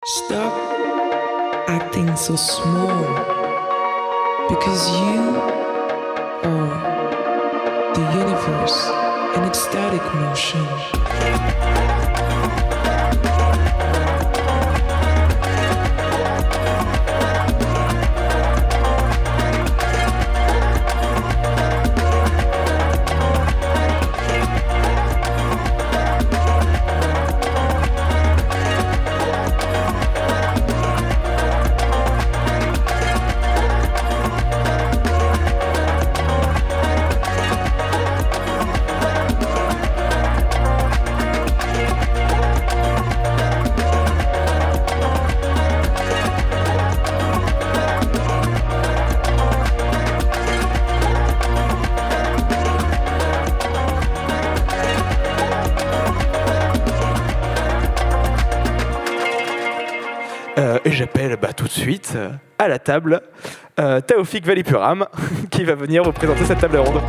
Stop acting so small because you are the universe in ecstatic motion. Et j'appelle tout de suite à la table Taoufik Valipuram qui va venir vous présenter cette table ronde.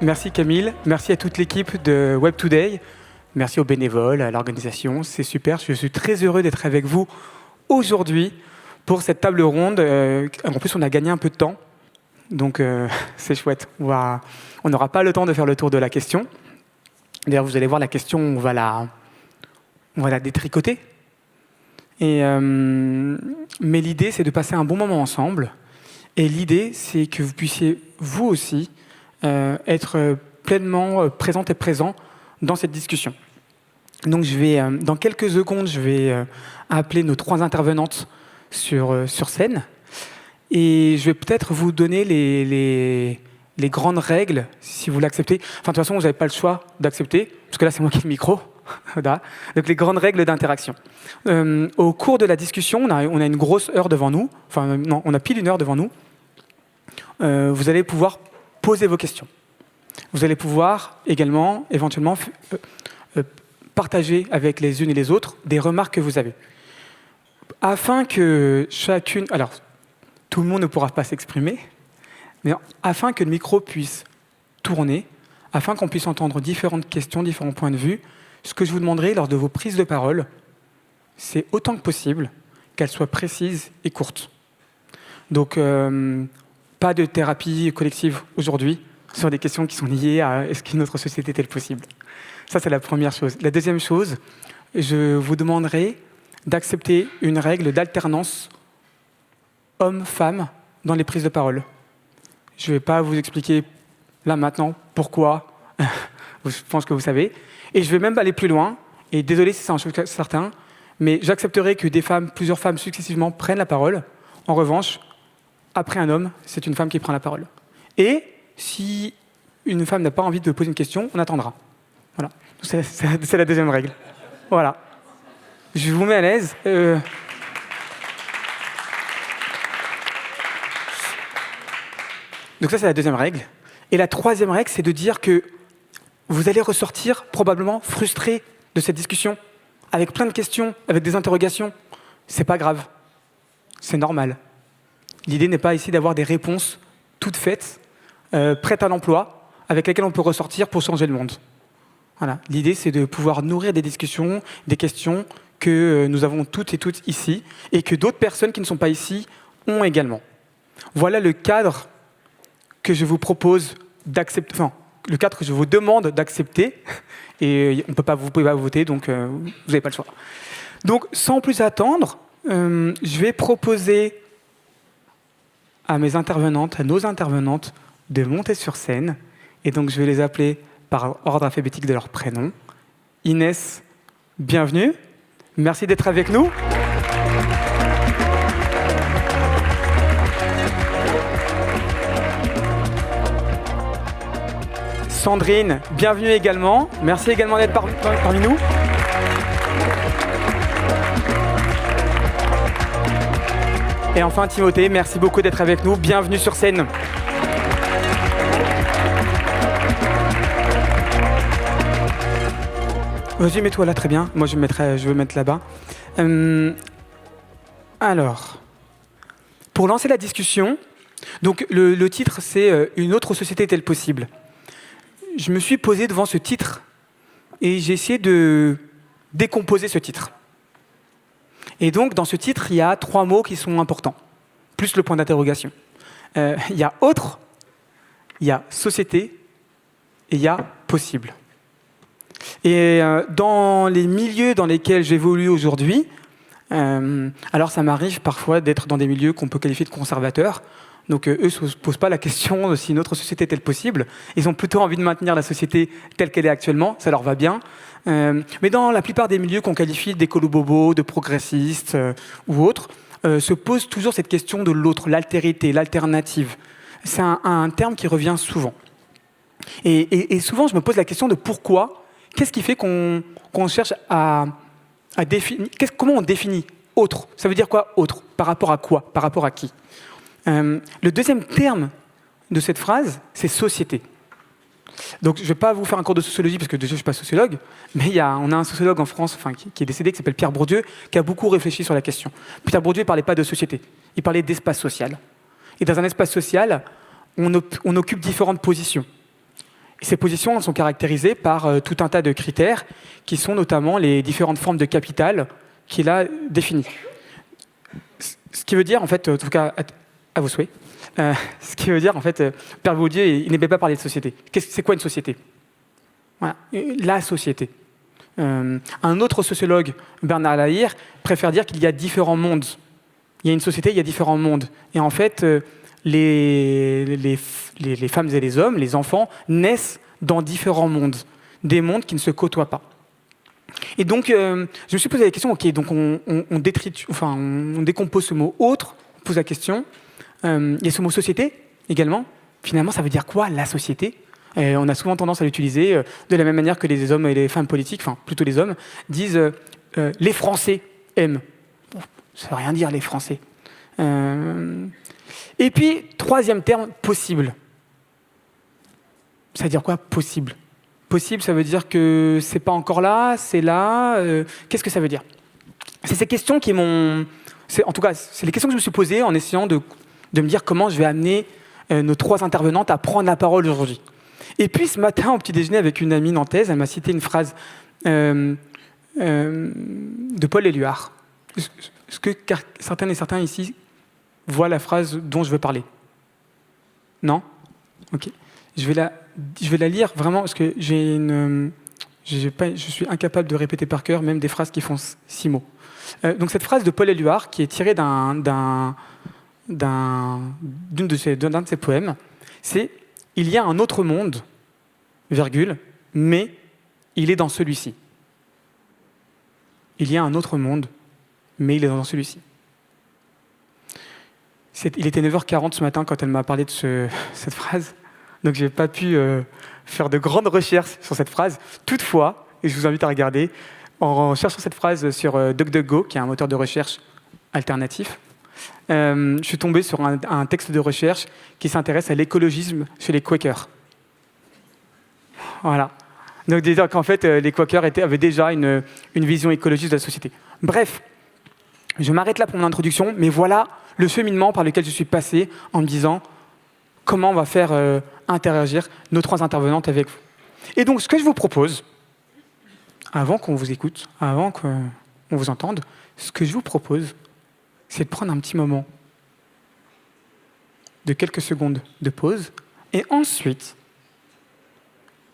Merci Camille, merci à toute l'équipe de Web Today, merci aux bénévoles, à l'organisation, c'est super. Je suis très heureux d'être avec vous aujourd'hui pour cette table ronde. En plus, on a gagné un peu de temps. Donc c'est chouette, on n'aura pas le temps de faire le tour de la question. D'ailleurs, vous allez voir la question, on va la détricoter. Mais l'idée, c'est de passer un bon moment ensemble. Et l'idée, c'est que vous puissiez, vous aussi, être pleinement présente et présent dans cette discussion. Donc dans quelques secondes, je vais appeler nos 3 intervenantes sur scène. Et je vais peut-être vous donner les grandes règles, si vous l'acceptez. Enfin, de toute façon, vous n'avez pas le choix d'accepter, parce que là, c'est moi qui ai le micro. Donc, les grandes règles d'interaction. Au cours de la discussion, on a une grosse heure devant nous. Enfin, non, on a pile 1 heure devant nous. Vous allez pouvoir poser vos questions. Vous allez pouvoir également, éventuellement, partager avec les unes et les autres des remarques que vous avez. Afin que chacune... Alors, tout le monde ne pourra pas s'exprimer, mais afin que le micro puisse tourner, afin qu'on puisse entendre différentes questions, différents points de vue, ce que je vous demanderai lors de vos prises de parole, c'est autant que possible qu'elles soient précises et courtes. Donc, pas de thérapie collective aujourd'hui sur des questions qui sont liées à est-ce qu'une autre société est-elle possible. Ça, c'est la première chose. La deuxième chose, je vous demanderai d'accepter une règle d'alternance hommes-femmes dans les prises de parole. Je ne vais pas vous expliquer là maintenant pourquoi, je pense que vous savez, et je vais même aller plus loin, et désolé si c'est un choc certain, mais j'accepterai que plusieurs femmes successivement prennent la parole. En revanche, après un homme, c'est une femme qui prend la parole. Et si une femme n'a pas envie de poser une question, on attendra. Voilà, c'est la deuxième règle. Voilà. Je vous mets à l'aise. Donc ça, c'est la deuxième règle. Et la troisième règle, c'est de dire que vous allez ressortir probablement frustré de cette discussion, avec plein de questions, avec des interrogations. C'est pas grave. C'est normal. L'idée n'est pas ici d'avoir des réponses toutes faites, prêtes à l'emploi, avec lesquelles on peut ressortir pour changer le monde. Voilà. L'idée, c'est de pouvoir nourrir des discussions, des questions que nous avons toutes et toutes ici, et que d'autres personnes qui ne sont pas ici ont également. Voilà le cadre que je vous propose d'accepter, enfin, le cadre que je vous demande d'accepter, et vous pouvez pas voter, donc vous n'avez pas le choix. Donc, sans plus attendre, je vais proposer à nos intervenantes, de monter sur scène, et donc je vais les appeler par ordre alphabétique de leur prénom. Inès, bienvenue, merci d'être avec nous. Sandrine, bienvenue également. Merci également d'être parmi nous. Et enfin Timothée, merci beaucoup d'être avec nous. Bienvenue sur scène. Vas-y, mets-toi là, très bien. Moi, je vais mettre là-bas. Alors, pour lancer la discussion, Donc le titre, c'est Une autre société est-elle possible ? Je me suis posé devant ce titre et j'ai essayé de décomposer ce titre. Et donc, dans ce titre, il y a 3 mots qui sont importants, plus le point d'interrogation. Il y a autre, il y a société et il y a possible. Et dans les milieux dans lesquels j'évolue aujourd'hui, alors ça m'arrive parfois d'être dans des milieux qu'on peut qualifier de conservateurs. Donc eux ne se posent pas la question de si une autre société est-elle possible. Ils ont plutôt envie de maintenir la société telle qu'elle est actuellement, ça leur va bien. Mais dans la plupart des milieux qu'on qualifie d'écolo-bobos, de progressistes ou autres, se pose toujours cette question de l'autre, l'altérité, l'alternative. C'est un terme qui revient souvent. Et souvent, je me pose la question de pourquoi, qu'est-ce qui fait qu'on cherche à définir, comment on définit autre ? Ça veut dire quoi, autre ? Par rapport à quoi ? Par rapport à qui ? Le deuxième terme de cette phrase, c'est société. Donc, je ne vais pas vous faire un cours de sociologie, parce que déjà, je ne suis pas sociologue, mais on a un sociologue en France qui est décédé, qui s'appelle Pierre Bourdieu, qui a beaucoup réfléchi sur la question. Pierre Bourdieu ne parlait pas de société, il parlait d'espace social. Et dans un espace social, on occupe différentes positions. Et ces positions elles sont caractérisées par tout un tas de critères, qui sont notamment les différentes formes de capital qu'il a définies. Ce qui veut dire, en fait, en tout cas, à vos souhaits, ce qui veut dire, en fait, Pierre Bourdieu, il n'aimait pas parler de société. C'est quoi une société ? Voilà, la société. Un autre sociologue, Bernard Lahire, préfère dire qu'il y a différents mondes. Il y a une société, il y a différents mondes. Et en fait, les femmes et les hommes, les enfants, naissent dans différents mondes. Des mondes qui ne se côtoient pas. Et donc, je me suis posé la question, ok, donc on décompose ce mot « autre », on pose la question. Il y a ce mot « société » également. Finalement, ça veut dire quoi, la société ? On a souvent tendance à l'utiliser de la même manière que les hommes et les femmes politiques, enfin plutôt les hommes, disent les Français aiment. Bon, ça ne veut rien dire, les Français. Et puis, troisième terme, possible. Ça veut dire quoi, possible ? Possible, ça veut dire que c'est pas encore là, c'est là. Qu'est-ce que ça veut dire ? C'est ces questions qui m'ont... En tout cas, c'est les questions que je me suis posées en essayant de me dire comment je vais amener nos 3 intervenantes à prendre la parole aujourd'hui. Et puis, ce matin, au petit déjeuner avec une amie nantaise, elle m'a cité une phrase de Paul Éluard. Est-ce que certaines et certains ici voient la phrase dont je veux parler ? Non ? Ok. Je vais la lire vraiment parce que je suis incapable de répéter par cœur même des phrases qui font 6 mots. Donc cette phrase de Paul Éluard, qui est tirée d'un de ses poèmes, c'est « Il y a un autre monde, virgule, mais il est dans celui-ci. » Il y a un autre monde, mais il est dans celui-ci. Il était 9h40 ce matin quand elle m'a parlé de cette phrase. Donc, je n'ai pas pu faire de grandes recherches sur cette phrase. Toutefois, et je vous invite à regarder, en cherchant cette phrase sur DuckDuckGo, qui est un moteur de recherche alternatif, je suis tombé sur un texte de recherche qui s'intéresse à l'écologisme chez les Quakers. Voilà. Donc, disant qu'en fait, les Quakers avaient déjà une vision écologiste de la société. Bref, je m'arrête là pour mon introduction, mais voilà le cheminement par lequel je suis passé en me disant comment on va faire interagir nos 3 intervenantes avec vous. Et donc, ce que je vous propose, avant qu'on vous écoute, avant qu'on vous entende, ce que je vous propose, c'est de prendre un petit moment de quelques secondes de pause, et ensuite,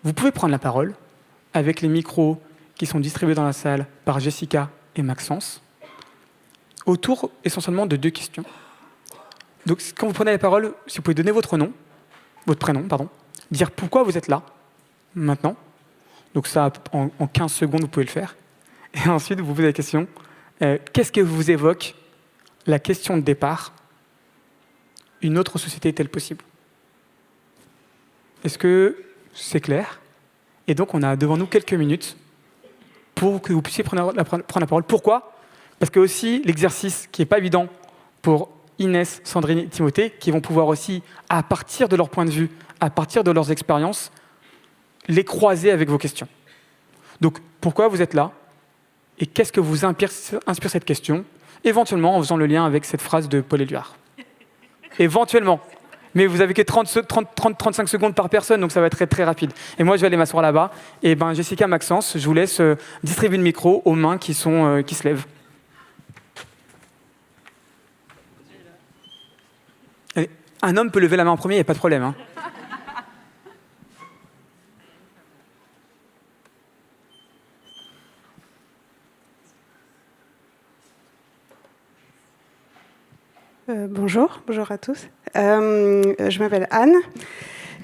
vous pouvez prendre la parole avec les micros qui sont distribués dans la salle par Jessica et Maxence, autour essentiellement de 2 questions. Donc, quand vous prenez la parole, si vous pouvez donner votre prénom, dire pourquoi vous êtes là, maintenant. Donc ça, en 15 secondes, vous pouvez le faire. Et ensuite, vous posez la question, qu'est-ce que vous évoque la question de départ ? Une autre société est-elle possible ? Est-ce que c'est clair ? Et donc, on a devant nous quelques minutes pour que vous puissiez prendre la parole. Pourquoi ? Parce que aussi, l'exercice qui n'est pas évident pour Inès, Sandrine et Timothée, qui vont pouvoir aussi, à partir de leur point de vue, à partir de leurs expériences, les croiser avec vos questions. Donc, pourquoi vous êtes là ? Et qu'est-ce que vous inspire cette question ? Éventuellement, en faisant le lien avec cette phrase de Paul Éluard. Éventuellement. Mais vous avez que 35 secondes par personne, donc ça va être très, très rapide. Et moi, je vais aller m'asseoir là-bas. Et Jessica, Maxence, je vous laisse distribuer le micro aux mains qui se lèvent. Allez, un homme peut lever la main en premier, il n'y a pas de problème. Hein. Bonjour à tous. Je m'appelle Anne.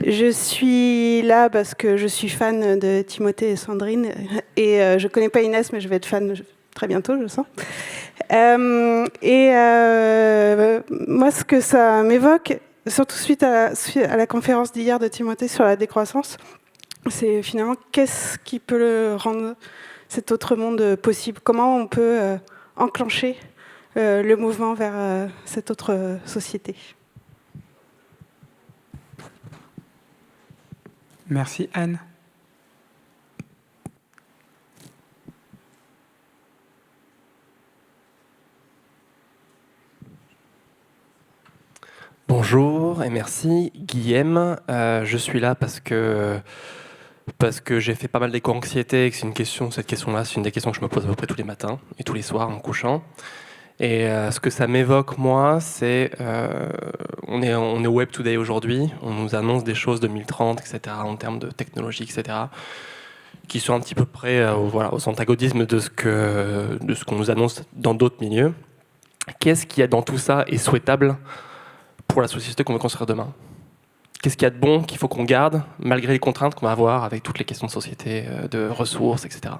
Je suis là parce que je suis fan de Timothée et Sandrine. Et je ne connais pas Inès, mais je vais être fan très bientôt, je sens. Moi, ce que ça m'évoque, surtout suite à la conférence d'hier de Timothée sur la décroissance, c'est finalement qu'est-ce qui peut rendre cet autre monde possible. Comment on peut enclencher le mouvement vers cette autre société. Merci Anne. Bonjour et merci Guillaume. Je suis là parce que j'ai fait pas mal d'éco-anxiété et que cette question-là, c'est une des questions que je me pose à peu près tous les matins et tous les soirs en me couchant. Et ce que ça m'évoque, moi, c'est on est Web Today aujourd'hui, on nous annonce des choses 2030, etc., en termes de technologie, etc., qui sont un petit peu près aux antagonismes de ce qu'on nous annonce dans d'autres milieux. Qu'est-ce qu'il y a dans tout ça est souhaitable pour la société qu'on veut construire demain? Qu'est-ce qu'il y a de bon qu'il faut qu'on garde, malgré les contraintes qu'on va avoir avec toutes les questions de société, de ressources, etc.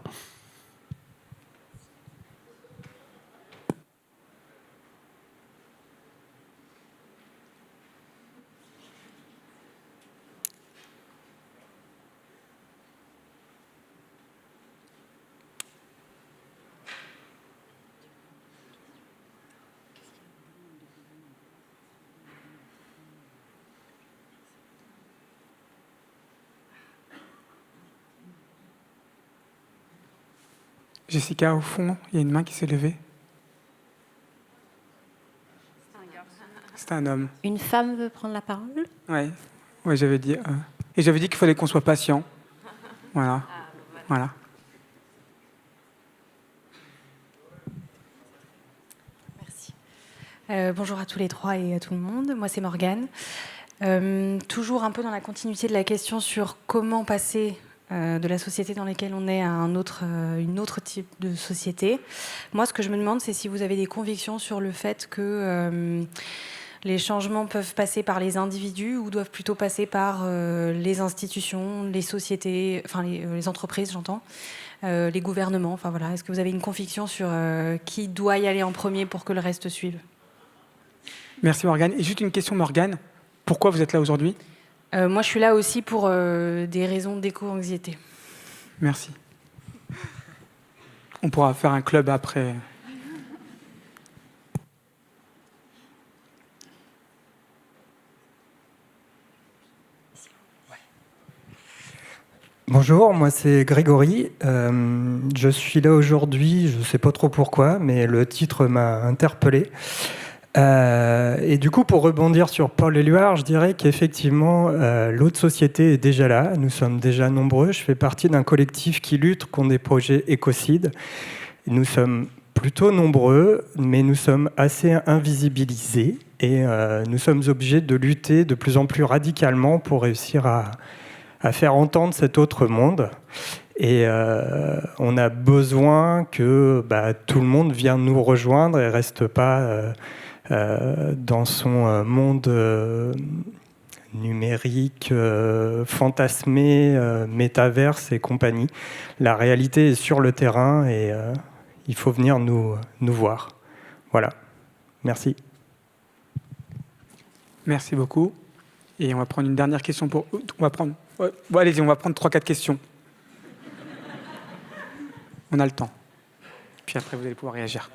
Jessica, au fond, il y a une main qui s'est levée. C'est un homme. Une femme veut prendre la parole? Oui, j'avais dit. Et j'avais dit qu'il fallait qu'on soit patient. Voilà. Voilà. Merci. Bonjour à tous les trois et à tout le monde. Moi, c'est Morgane. Toujours un peu dans la continuité de la question sur comment passer de la société dans laquelle on est à une autre type de société. Moi, ce que je me demande, c'est si vous avez des convictions sur le fait que les changements peuvent passer par les individus ou doivent plutôt passer par les institutions, les sociétés, enfin les entreprises, j'entends, les gouvernements. Enfin voilà, est-ce que vous avez une conviction sur qui doit y aller en premier pour que le reste suive? Merci Morgane. Et juste une question, Morgane. Pourquoi vous êtes là aujourd'hui? Moi, je suis là aussi pour des raisons d'éco-anxiété. Merci. On pourra faire un club après. Bonjour, moi c'est Grégory. Je suis là aujourd'hui, je ne sais pas trop pourquoi, mais le titre m'a interpellé. Et du coup, pour rebondir sur Paul Éluard, je dirais qu'effectivement, l'autre société est déjà là. Nous sommes déjà nombreux. Je fais partie d'un collectif qui lutte contre des projets écocides. Nous sommes plutôt nombreux, mais nous sommes assez invisibilisés. Et nous sommes obligés de lutter de plus en plus radicalement pour réussir à faire entendre cet autre monde. Et on a besoin que tout le monde vienne nous rejoindre et ne reste pas dans son monde numérique, fantasmé, métaverse et compagnie. La réalité est sur le terrain et il faut venir nous voir. Voilà. Merci. Merci beaucoup. Et on va prendre une dernière question pour... On va prendre... Bon, allez-y, on va prendre 3-4 questions. On a le temps. Puis après, vous allez pouvoir réagir.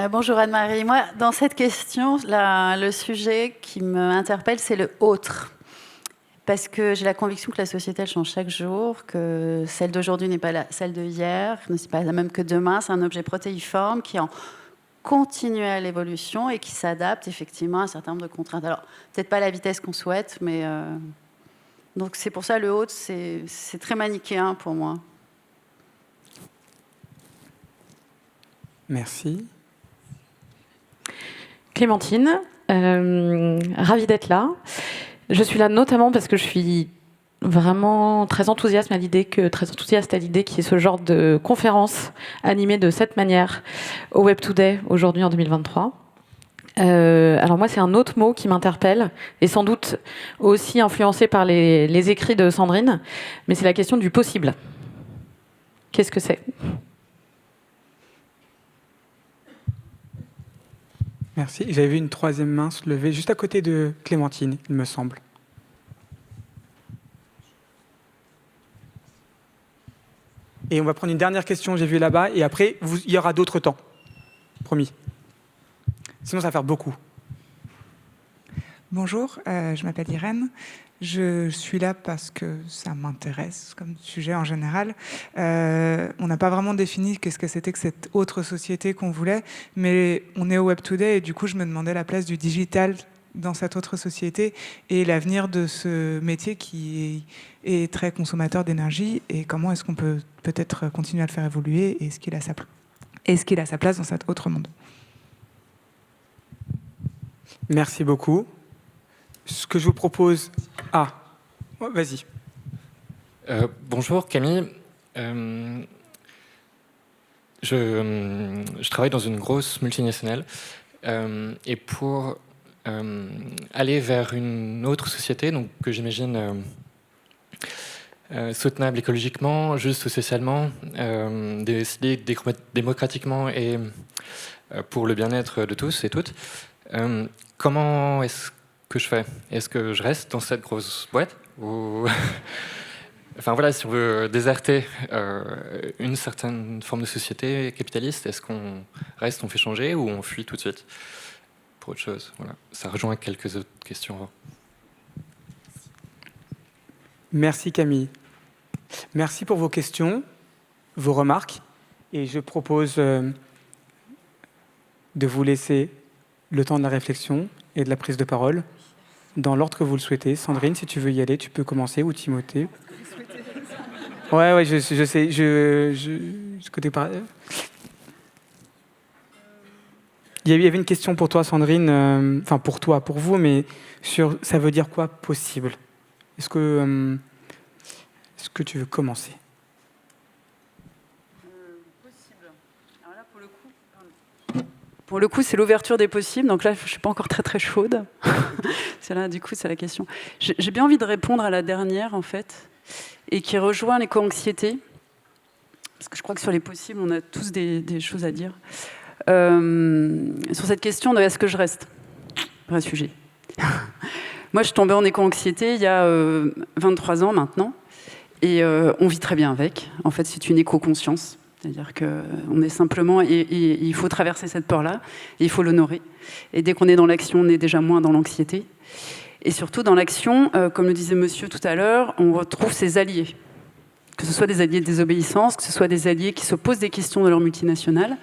Bonjour Anne-Marie. Moi, dans cette question, le sujet qui m'interpelle, c'est le autre. Parce que j'ai la conviction que la société, elle change chaque jour, que celle d'aujourd'hui n'est pas celle de hier, n'est pas la même que demain. C'est un objet protéiforme qui est en continuelle évolution et qui s'adapte effectivement à un certain nombre de contraintes. Alors, peut-être pas à la vitesse qu'on souhaite, mais... Donc c'est pour ça le autre, c'est très manichéen pour moi. Merci. Clémentine, ravie d'être là. Je suis là notamment parce que je suis vraiment très enthousiaste à l'idée qu'il y ait ce genre de conférence animée de cette manière au Web Today aujourd'hui en 2023. Alors moi, c'est un autre mot qui m'interpelle et sans doute aussi influencé par les écrits de Sandrine, mais c'est la question du possible. Qu'est-ce que c'est ? Merci. J'avais vu une troisième main se lever juste à côté de Clémentine, il me semble. Et on va prendre une dernière question, j'ai vu là-bas, et après, il y aura d'autres temps. Promis. Sinon, ça va faire beaucoup. Bonjour, je m'appelle Irène. Je suis là parce que ça m'intéresse comme sujet en général. On n'a pas vraiment défini qu'est-ce que c'était que cette autre société qu'on voulait, mais on est au Web Today et du coup, je me demandais la place du digital dans cette autre société et l'avenir de ce métier qui est très consommateur d'énergie et comment est-ce qu'on peut peut-être continuer à le faire évoluer et est-ce qu'il a sa place dans cet autre monde. Merci beaucoup. Ce que je vous propose... Ah, vas-y. Bonjour Camille. Je travaille dans une grosse multinationale et pour aller vers une autre société, donc, que j'imagine soutenable écologiquement, juste socialement, décidée démocratiquement et pour le bien-être de tous et toutes, comment est-ce que je fais ? Est-ce que je reste dans cette grosse boîte ou... Enfin voilà, si on veut déserter une certaine forme de société capitaliste, est-ce qu'on reste, on fait changer ou on fuit tout de suite pour autre chose? Voilà. Ça rejoint quelques autres questions avant. Merci Camille. Merci pour vos questions, vos remarques. Et je propose de vous laisser le temps de la réflexion et de la prise de parole dans l'ordre que vous le souhaitez. Sandrine, si tu veux y aller, tu peux commencer, ou Timothée. Ouais, je sais, je côté par... Il y avait une question pour toi, Sandrine, enfin pour toi, pour vous, mais sur ça veut dire quoi possible ? Est-ce que tu veux commencer ? Possible. Alors là, pour le coup, c'est l'ouverture des possibles. Donc là, je ne suis pas encore très très chaude. C'est là, du coup, c'est la question. J'ai bien envie de répondre à la dernière, en fait, et qui rejoint l'éco-anxiété. Parce que je crois que sur les possibles, on a tous des choses à dire. Sur cette question de est-ce que je reste ? Vrai sujet. Moi, je suis tombée en éco-anxiété il y a 23 ans maintenant. Et on vit très bien avec. En fait, c'est une éco-conscience. C'est-à-dire qu'on est simplement... Et il faut traverser cette peur-là. Et il faut l'honorer. Et dès qu'on est dans l'action, on est déjà moins dans l'anxiété. Et surtout, dans l'action, comme le disait monsieur tout à l'heure, on retrouve ses alliés. Que ce soit des alliés de désobéissance, que ce soit des alliés qui se posent des questions de leur multinationale.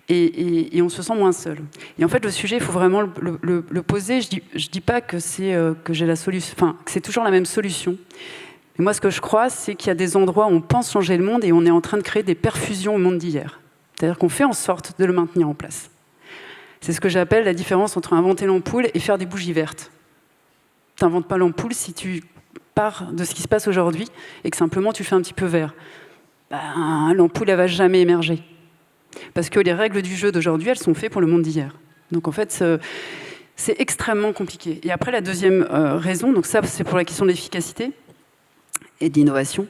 Et on se sent moins seul. Et en fait, le sujet, il faut vraiment le poser. Je dis pas que j'ai la solution, enfin, que c'est toujours la même solution. Mais moi, ce que je crois, c'est qu'il y a des endroits où on pense changer le monde et on est en train de créer des perfusions au monde d'hier. C'est-à-dire qu'on fait en sorte de le maintenir en place. C'est ce que j'appelle la différence entre inventer l'ampoule et faire des bougies vertes. Tu n'inventes pas l'ampoule si tu pars de ce qui se passe aujourd'hui et que simplement tu fais un petit peu vert. L'ampoule, elle ne va jamais émerger. Parce que les règles du jeu d'aujourd'hui, elles sont faites pour le monde d'hier. Donc en fait, c'est extrêmement compliqué. Et après, la deuxième raison, donc ça, c'est pour la question de l'efficacité et de l'innovation.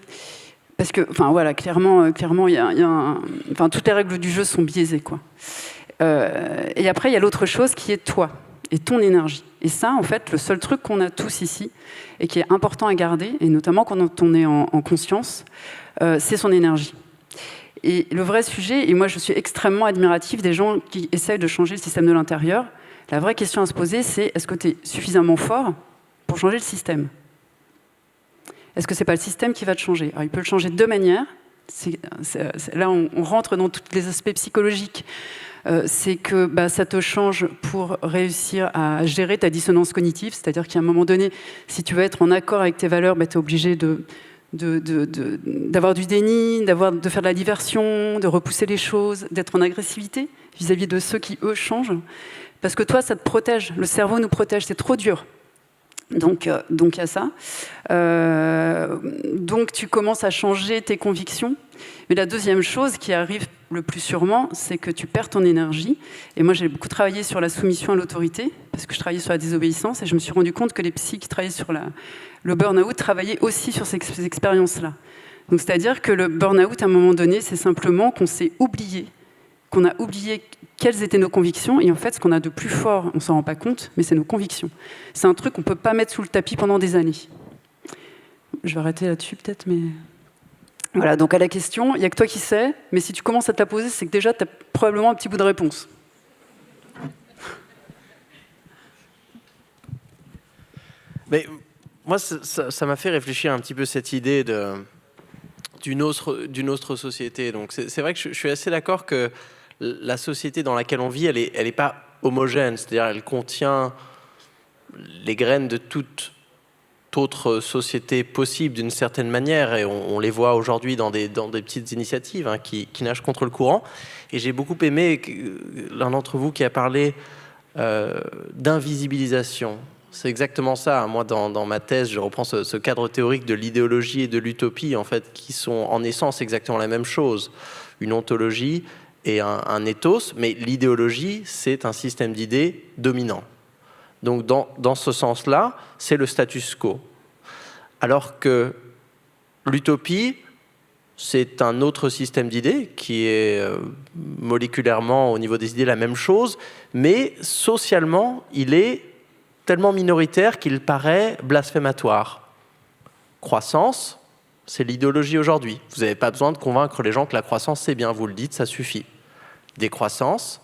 Parce que, enfin voilà, clairement, toutes les règles du jeu sont biaisées, quoi. Et après, il y a l'autre chose qui est toi et ton énergie. Et ça, en fait, le seul truc qu'on a tous ici et qui est important à garder, et notamment quand on est en conscience, c'est son énergie. Et le vrai sujet, et moi je suis extrêmement admirative des gens qui essayent de changer le système de l'intérieur, la vraie question à se poser, c'est est-ce que tu es suffisamment fort pour changer le système ? Est-ce que ce n'est pas le système qui va te changer ? Alors, il peut le changer de deux manières. Là, on rentre dans tous les aspects psychologiques. C'est que ça te change pour réussir à gérer ta dissonance cognitive, c'est-à-dire qu'à un moment donné, si tu veux être en accord avec tes valeurs, tu es obligé d'avoir du déni, de faire de la diversion, de repousser les choses, d'être en agressivité vis-à-vis de ceux qui, eux, changent. Parce que toi, ça te protège, le cerveau nous protège, c'est trop dur. Donc il y a ça. Donc tu commences à changer tes convictions. Mais la deuxième chose qui arrive le plus sûrement, c'est que tu perds ton énergie. Et moi, j'ai beaucoup travaillé sur la soumission à l'autorité, parce que je travaillais sur la désobéissance, et je me suis rendu compte que les psys qui travaillaient sur le burn-out travaillaient aussi sur ces expériences-là. Donc c'est-à-dire que le burn-out, à un moment donné, c'est simplement qu'on s'est oublié, qu'on a oublié quelles étaient nos convictions, et en fait, ce qu'on a de plus fort, on ne s'en rend pas compte, mais c'est nos convictions. C'est un truc qu'on ne peut pas mettre sous le tapis pendant des années. Je vais arrêter là-dessus peut-être, mais... Voilà, donc à la question, il n'y a que toi qui sais, mais si tu commences à te la poser, c'est que déjà, tu as probablement un petit bout de réponse. Mais moi, ça m'a fait réfléchir un petit peu cette idée d'une autre société. Donc c'est vrai que je suis assez d'accord que la société dans laquelle on vit, elle est pas homogène, c'est-à-dire elle contient les graines de toute autre société possible d'une certaine manière, et on les voit aujourd'hui dans des petites initiatives qui nagent contre le courant. Et j'ai beaucoup aimé l'un d'entre vous qui a parlé d'invisibilisation. C'est exactement ça. Moi, dans ma thèse, je reprends ce cadre théorique de l'idéologie et de l'utopie, en fait, qui sont en essence exactement la même chose. Une ontologie et un ethos, mais l'idéologie, c'est un système d'idées dominant. Donc, dans ce sens-là, c'est le status quo. Alors que l'utopie, c'est un autre système d'idées qui est moléculairement, au niveau des idées, la même chose, mais socialement, il est tellement minoritaire qu'il paraît blasphématoire. Croissance, c'est l'idéologie aujourd'hui. Vous n'avez pas besoin de convaincre les gens que la croissance, c'est bien. Vous le dites, ça suffit. Décroissance,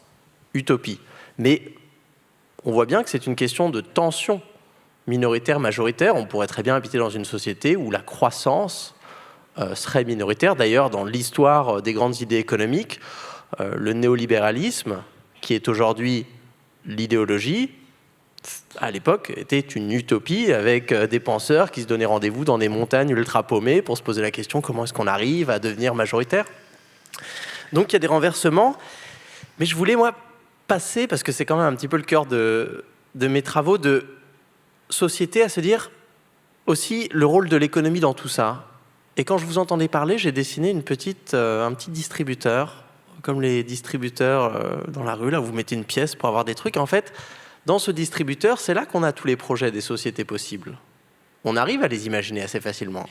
utopie. Mais on voit bien que c'est une question de tension minoritaire-majoritaire. On pourrait très bien habiter dans une société où la croissance serait minoritaire. D'ailleurs, dans l'histoire des grandes idées économiques, le néolibéralisme, qui est aujourd'hui l'idéologie, à l'époque, était une utopie avec des penseurs qui se donnaient rendez-vous dans des montagnes ultra paumées pour se poser la question comment est-ce qu'on arrive à devenir majoritaire. Donc il y a des renversements, mais je voulais, moi, passer, parce que c'est quand même un petit peu le cœur de mes travaux, de société, à se dire aussi le rôle de l'économie dans tout ça. Et quand je vous entendais parler, j'ai dessiné un petit distributeur, comme les distributeurs dans la rue, là, vous mettez une pièce pour avoir des trucs. En fait, dans ce distributeur, c'est là qu'on a tous les projets des sociétés possibles. On arrive à les imaginer assez facilement.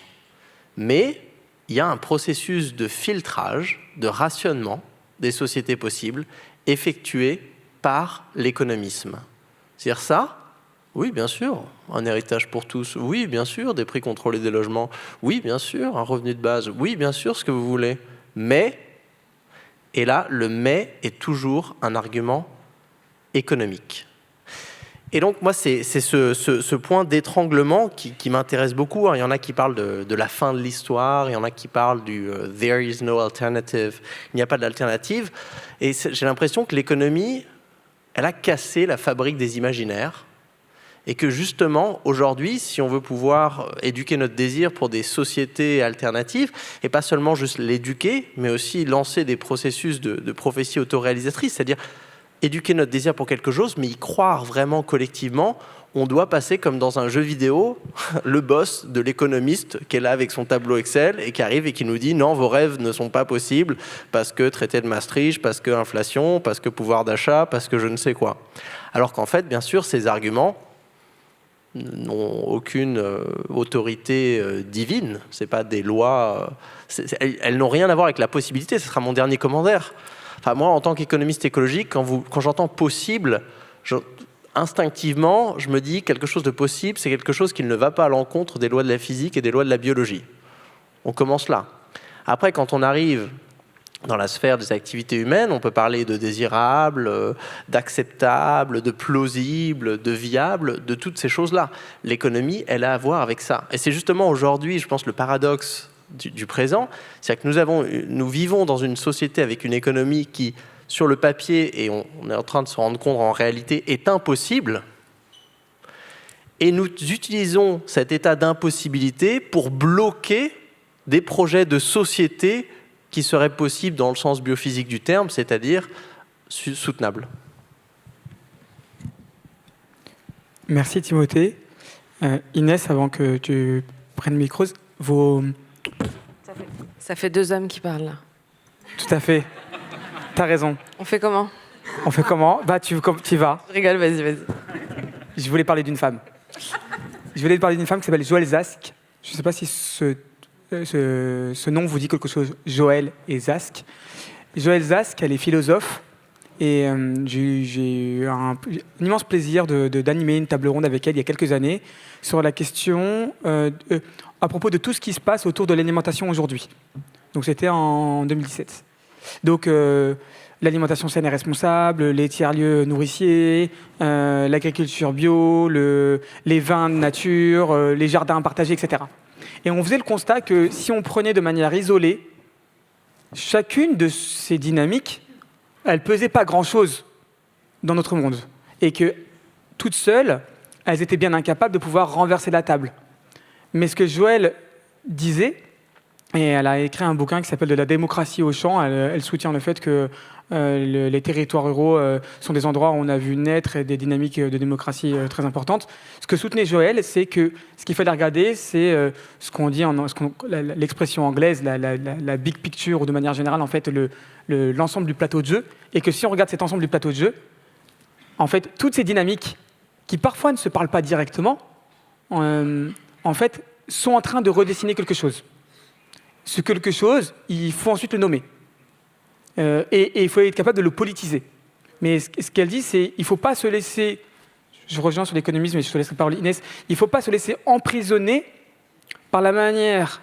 Mais il y a un processus de filtrage, de rationnement des sociétés possibles effectué par l'économisme. C'est-à-dire ça, oui, bien sûr, un héritage pour tous, oui, bien sûr, des prix contrôlés des logements, oui, bien sûr, un revenu de base, oui, bien sûr, ce que vous voulez. Mais, et là, le mais est toujours un argument économique. Et donc, moi, c'est ce point d'étranglement qui m'intéresse beaucoup. Il y en a qui parlent de la fin de l'histoire, il y en a qui parlent du « there is no alternative », il n'y a pas d'alternative. Et j'ai l'impression que l'économie, elle a cassé la fabrique des imaginaires, et que justement, aujourd'hui, si on veut pouvoir éduquer notre désir pour des sociétés alternatives, et pas seulement juste l'éduquer, mais aussi lancer des processus de prophétie autoréalisatrice, c'est-à-dire éduquer notre désir pour quelque chose, mais y croire vraiment collectivement, on doit passer comme dans un jeu vidéo, le boss de l'économiste qui est là avec son tableau Excel et qui arrive et qui nous dit « Non, vos rêves ne sont pas possibles parce que traité de Maastricht, parce que inflation, parce que pouvoir d'achat, parce que je ne sais quoi. » Alors qu'en fait, bien sûr, ces arguments n'ont aucune autorité divine. C'est pas des lois... elles n'ont rien à voir avec la possibilité. Ce sera mon dernier commentaire. Enfin, moi, en tant qu'économiste écologique, quand j'entends « possible », instinctivement, je me dis quelque chose de possible, c'est quelque chose qui ne va pas à l'encontre des lois de la physique et des lois de la biologie. On commence là. Après, quand on arrive dans la sphère des activités humaines, on peut parler de désirable, d'acceptable, de plausible, de viable, de toutes ces choses-là. L'économie, elle a à voir avec ça. Et c'est justement aujourd'hui, je pense, le paradoxe du présent. C'est-à-dire que nous vivons dans une société avec une économie qui, sur le papier, et on est en train de se rendre compte en réalité, est impossible. Et nous utilisons cet état d'impossibilité pour bloquer des projets de société qui seraient possibles dans le sens biophysique du terme, c'est-à-dire soutenables. Merci Timothée. Inès, avant que tu prennes le micro, Ça fait 2 hommes qui parlent là. Tout à fait. T'as raison. On fait comment? On fait comment? Bah, tu vas. Je rigole, vas-y. Je voulais parler d'une femme. Je voulais parler d'une femme qui s'appelle Joëlle Zask. Je ne sais pas si ce nom vous dit quelque chose, Joëlle et Zask. Joëlle Zask, elle est philosophe. Et j'ai eu un immense plaisir d'animer une table ronde avec elle il y a quelques années sur la question à propos de tout ce qui se passe autour de l'alimentation aujourd'hui. Donc c'était en 2017. Donc l'alimentation saine et responsable, les tiers-lieux nourriciers, l'agriculture bio, les vins de nature, les jardins partagés, etc. Et on faisait le constat que si on prenait de manière isolée, chacune de ces dynamiques, elle pesait pas grand-chose dans notre monde. Et que, toutes seules, elles étaient bien incapables de pouvoir renverser la table. Mais ce que Joëlle disait, et elle a écrit un bouquin qui s'appelle « De la démocratie au champ », elle soutient le fait que les territoires ruraux sont des endroits où on a vu naître des dynamiques de démocratie très importantes. Ce que soutenait Joëlle, c'est que ce qu'il fallait regarder, c'est ce qu'on dit, l'expression anglaise, la big picture, ou de manière générale, en fait, l'ensemble du plateau de jeu, et que si on regarde cet ensemble du plateau de jeu, en fait, toutes ces dynamiques, qui parfois ne se parlent pas directement, en fait, sont en train de redessiner quelque chose. Ce quelque chose, il faut ensuite le nommer. Et il faut être capable de le politiser. Mais ce qu'elle dit, c'est qu'il ne faut pas se laisser, je rejoins sur l'économisme et je te laisse la parole Inès, il ne faut pas se laisser emprisonner par la manière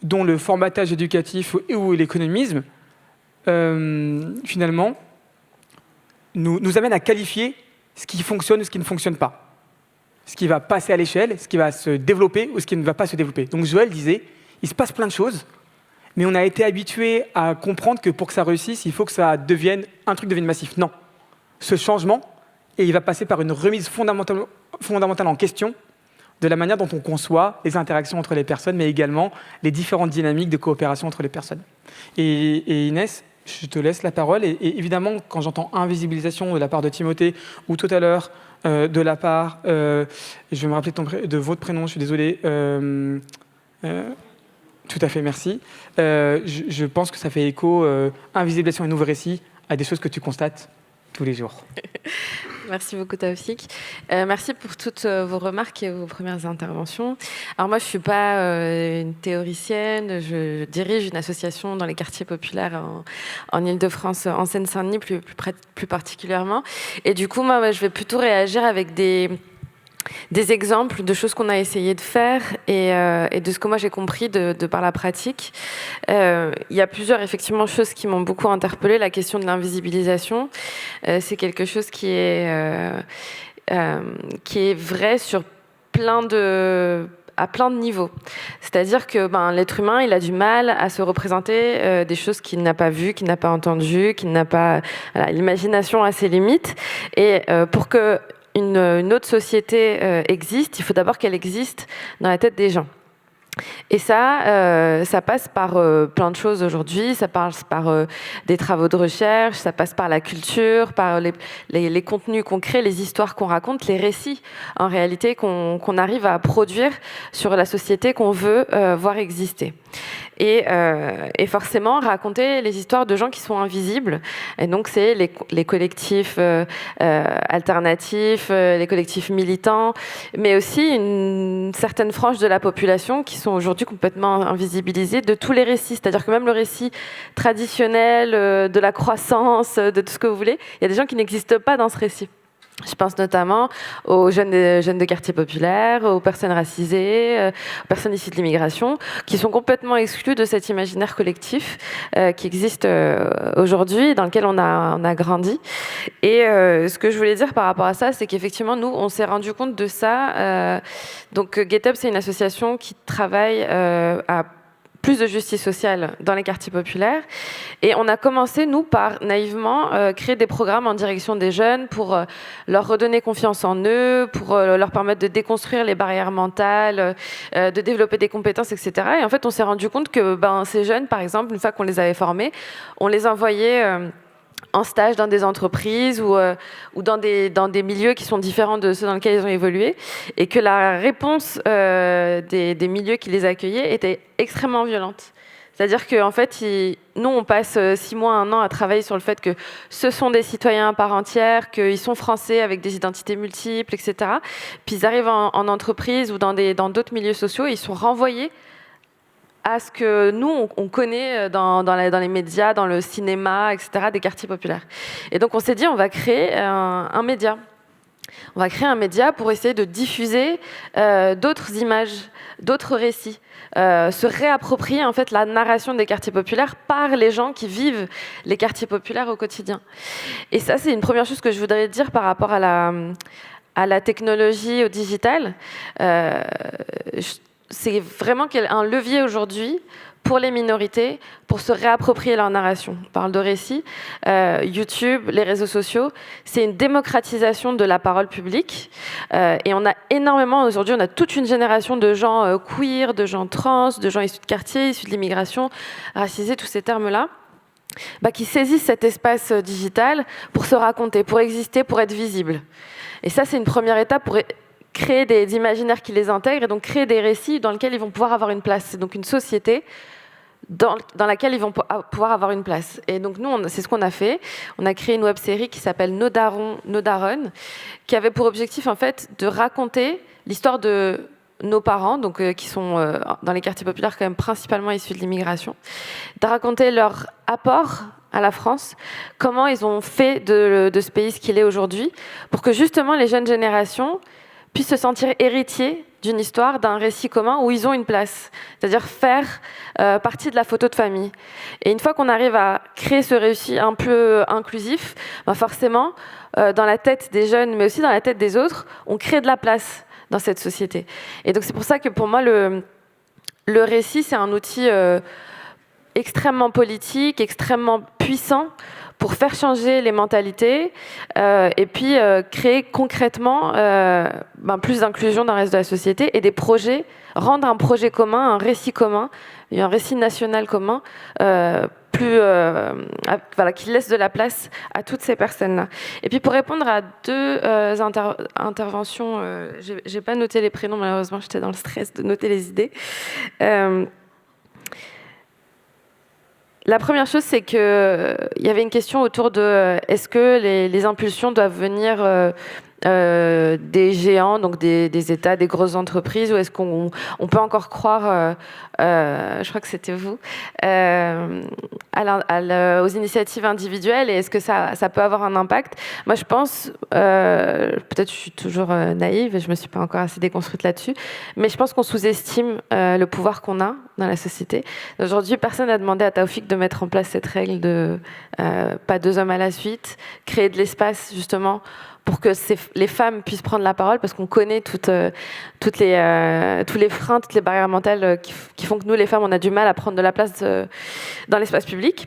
dont le formatage éducatif ou l'économisme, finalement, nous amène à qualifier ce qui fonctionne et ce qui ne fonctionne pas. Ce qui va passer à l'échelle, ce qui va se développer ou ce qui ne va pas se développer. Donc Joëlle disait, il se passe plein de choses, mais on a été habitué à comprendre que pour que ça réussisse, il faut que un truc devienne massif. Non. Ce changement, il va passer par une remise fondamentale en question de la manière dont on conçoit les interactions entre les personnes, mais également les différentes dynamiques de coopération entre les personnes. Et Inès, je te laisse la parole. Et évidemment, quand j'entends invisibilisation de la part de Timothée, ou tout à l'heure, de la part, je vais me rappeler de votre prénom, je suis désolé, tout à fait, merci. Je pense que ça fait écho, invisibilisation et nouveau récit, à des choses que tu constates tous les jours. Merci beaucoup, Taoufik. Merci pour toutes vos remarques et vos premières interventions. Alors moi, je ne suis pas une théoricienne. Je dirige une association dans les quartiers populaires en Ile-de-France, en Seine-Saint-Denis plus particulièrement. Et du coup, moi, je vais plutôt réagir avec des exemples de choses qu'on a essayé de faire et de ce que moi j'ai compris de par la pratique. Il y a plusieurs effectivement choses qui m'ont beaucoup interpellée. La question de l'invisibilisation, c'est quelque chose qui est vrai sur à plein de niveaux. C'est-à-dire que l'être humain, il a du mal à se représenter des choses qu'il n'a pas vues, qu'il n'a pas entendues, qu'il n'a pas... Voilà, l'imagination a ses limites. Et pour que une autre société existe, il faut d'abord qu'elle existe dans la tête des gens. Et ça passe par plein de choses aujourd'hui, ça passe par des travaux de recherche, ça passe par la culture, par les contenus qu'on crée, les histoires qu'on raconte, les récits en réalité qu'on arrive à produire sur la société qu'on veut voir exister. Et forcément raconter les histoires de gens qui sont invisibles. Et donc c'est les collectifs alternatifs, les collectifs militants, mais aussi une certaine frange de la population qui sont aujourd'hui complètement invisibilisés de tous les récits. C'est-à-dire que même le récit traditionnel de la croissance, de tout ce que vous voulez, il y a des gens qui n'existent pas dans ce récit. Je pense notamment aux jeunes de quartiers populaires, aux personnes racisées, aux personnes issues de l'immigration, qui sont complètement exclues de cet imaginaire collectif qui existe aujourd'hui, dans lequel on a grandi. Et ce que je voulais dire par rapport à ça, c'est qu'effectivement, nous, on s'est rendu compte de ça. Donc, Get Up, c'est une association qui travaille à plus de justice sociale dans les quartiers populaires. Et on a commencé, nous, par naïvement créer des programmes en direction des jeunes pour leur redonner confiance en eux, pour leur permettre de déconstruire les barrières mentales, de développer des compétences, etc. Et en fait, on s'est rendu compte que ces jeunes, par exemple, une fois qu'on les avait formés, on les envoyait en stage dans des entreprises ou dans des milieux qui sont différents de ceux dans lesquels ils ont évolué, et que la réponse des milieux qui les accueillaient était extrêmement violente. C'est-à-dire qu'en fait, nous, on passe 6 mois, 1 an à travailler sur le fait que ce sont des citoyens à part entière, qu'ils sont français avec des identités multiples, etc. Puis ils arrivent en entreprise ou dans d'autres milieux sociaux et ils sont renvoyés à ce que nous, on connaît dans les médias, dans le cinéma, etc., des quartiers populaires. Et donc, on s'est dit, on va créer un média. On va créer un média pour essayer de diffuser d'autres images, d'autres récits, se réapproprier en fait la narration des quartiers populaires par les gens qui vivent les quartiers populaires au quotidien. Et ça, c'est une première chose que je voudrais dire par rapport à la technologie, au digital. C'est vraiment un levier aujourd'hui pour les minorités, pour se réapproprier leur narration. On parle de récits. YouTube, les réseaux sociaux, c'est une démocratisation de la parole publique. Et on a énormément, aujourd'hui, on a toute une génération de gens queer, de gens trans, de gens issus de quartiers, issus de l'immigration, racisés, tous ces termes-là, qui saisissent cet espace digital pour se raconter, pour exister, pour être visibles. Et ça, c'est une première étape pour créer des imaginaires qui les intègrent et donc créer des récits dans lesquels ils vont pouvoir avoir une place. C'est donc une société dans laquelle ils vont pouvoir avoir une place. Et donc nous, c'est ce qu'on a fait. On a créé une web-série qui s'appelle Nos darons, Nos daronnes, qui avait pour objectif en fait de raconter l'histoire de nos parents, donc qui sont dans les quartiers populaires quand même principalement issus de l'immigration, de raconter leur apport à la France, comment ils ont fait de ce pays ce qu'il est aujourd'hui, pour que justement les jeunes générations puissent se sentir héritiers d'une histoire, d'un récit commun où ils ont une place, c'est-à-dire faire partie de la photo de famille. Et une fois qu'on arrive à créer ce récit un peu inclusif, forcément, dans la tête des jeunes, mais aussi dans la tête des autres, on crée de la place dans cette société. Et donc c'est pour ça que pour moi, le récit, c'est un outil extrêmement politique, extrêmement puissant pour faire changer les mentalités et puis créer concrètement plus d'inclusion dans le reste de la société et des projets, rendre un projet commun, un récit commun, et un récit national commun qui laisse de la place à toutes ces personnes-là. Et puis pour répondre à 2 interventions, j'ai pas noté les prénoms malheureusement, j'étais dans le stress de noter les idées. La première chose, c'est qu'il y avait une question autour de est-ce que les impulsions doivent venir des géants, donc des États, des grosses entreprises, ou est-ce qu'on peut encore croire, je crois que c'était vous, aux initiatives individuelles, et est-ce que ça peut avoir un impact? Moi, je pense, peut-être je suis toujours naïve et je ne me suis pas encore assez déconstruite là-dessus, mais je pense qu'on sous-estime le pouvoir qu'on a dans la société. Aujourd'hui, personne n'a demandé à Taoufik de mettre en place cette règle de pas 2 hommes à la suite, créer de l'espace justement pour que les femmes puissent prendre la parole, parce qu'on connaît tous les freins, toutes les barrières mentales qui font que nous, les femmes, on a du mal à prendre de la place dans l'espace public.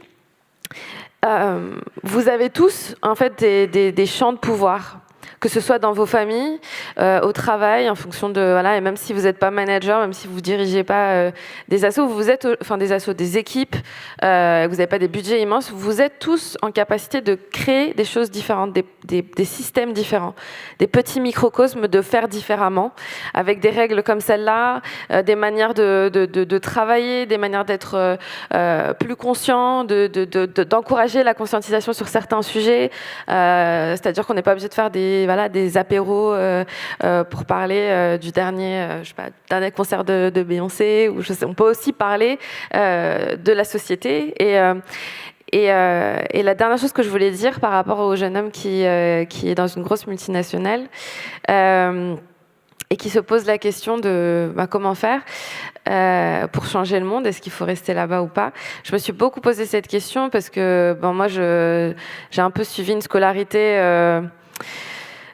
Vous avez tous, en fait, des champs de pouvoir, que ce soit dans vos familles, au travail, en fonction de... Voilà, et même si vous n'êtes pas manager, même si vous ne dirigez pas des assos, des équipes, vous n'avez pas des budgets immenses, vous êtes tous en capacité de créer des choses différentes, des systèmes différents, des petits microcosmes de faire différemment, avec des règles comme celle-là, des manières de travailler, des manières d'être plus conscient, d'encourager la conscientisation sur certains sujets, c'est-à-dire qu'on n'est pas obligé de faire des apéros pour parler du dernier concert de Beyoncé, ou on peut aussi parler de la société. Et la dernière chose que je voulais dire par rapport au jeune homme qui est dans une grosse multinationale et qui se pose la question de comment faire pour changer le monde, est-ce qu'il faut rester là-bas ou pas? Je me suis beaucoup posé cette question parce que moi j'ai un peu suivi une scolarité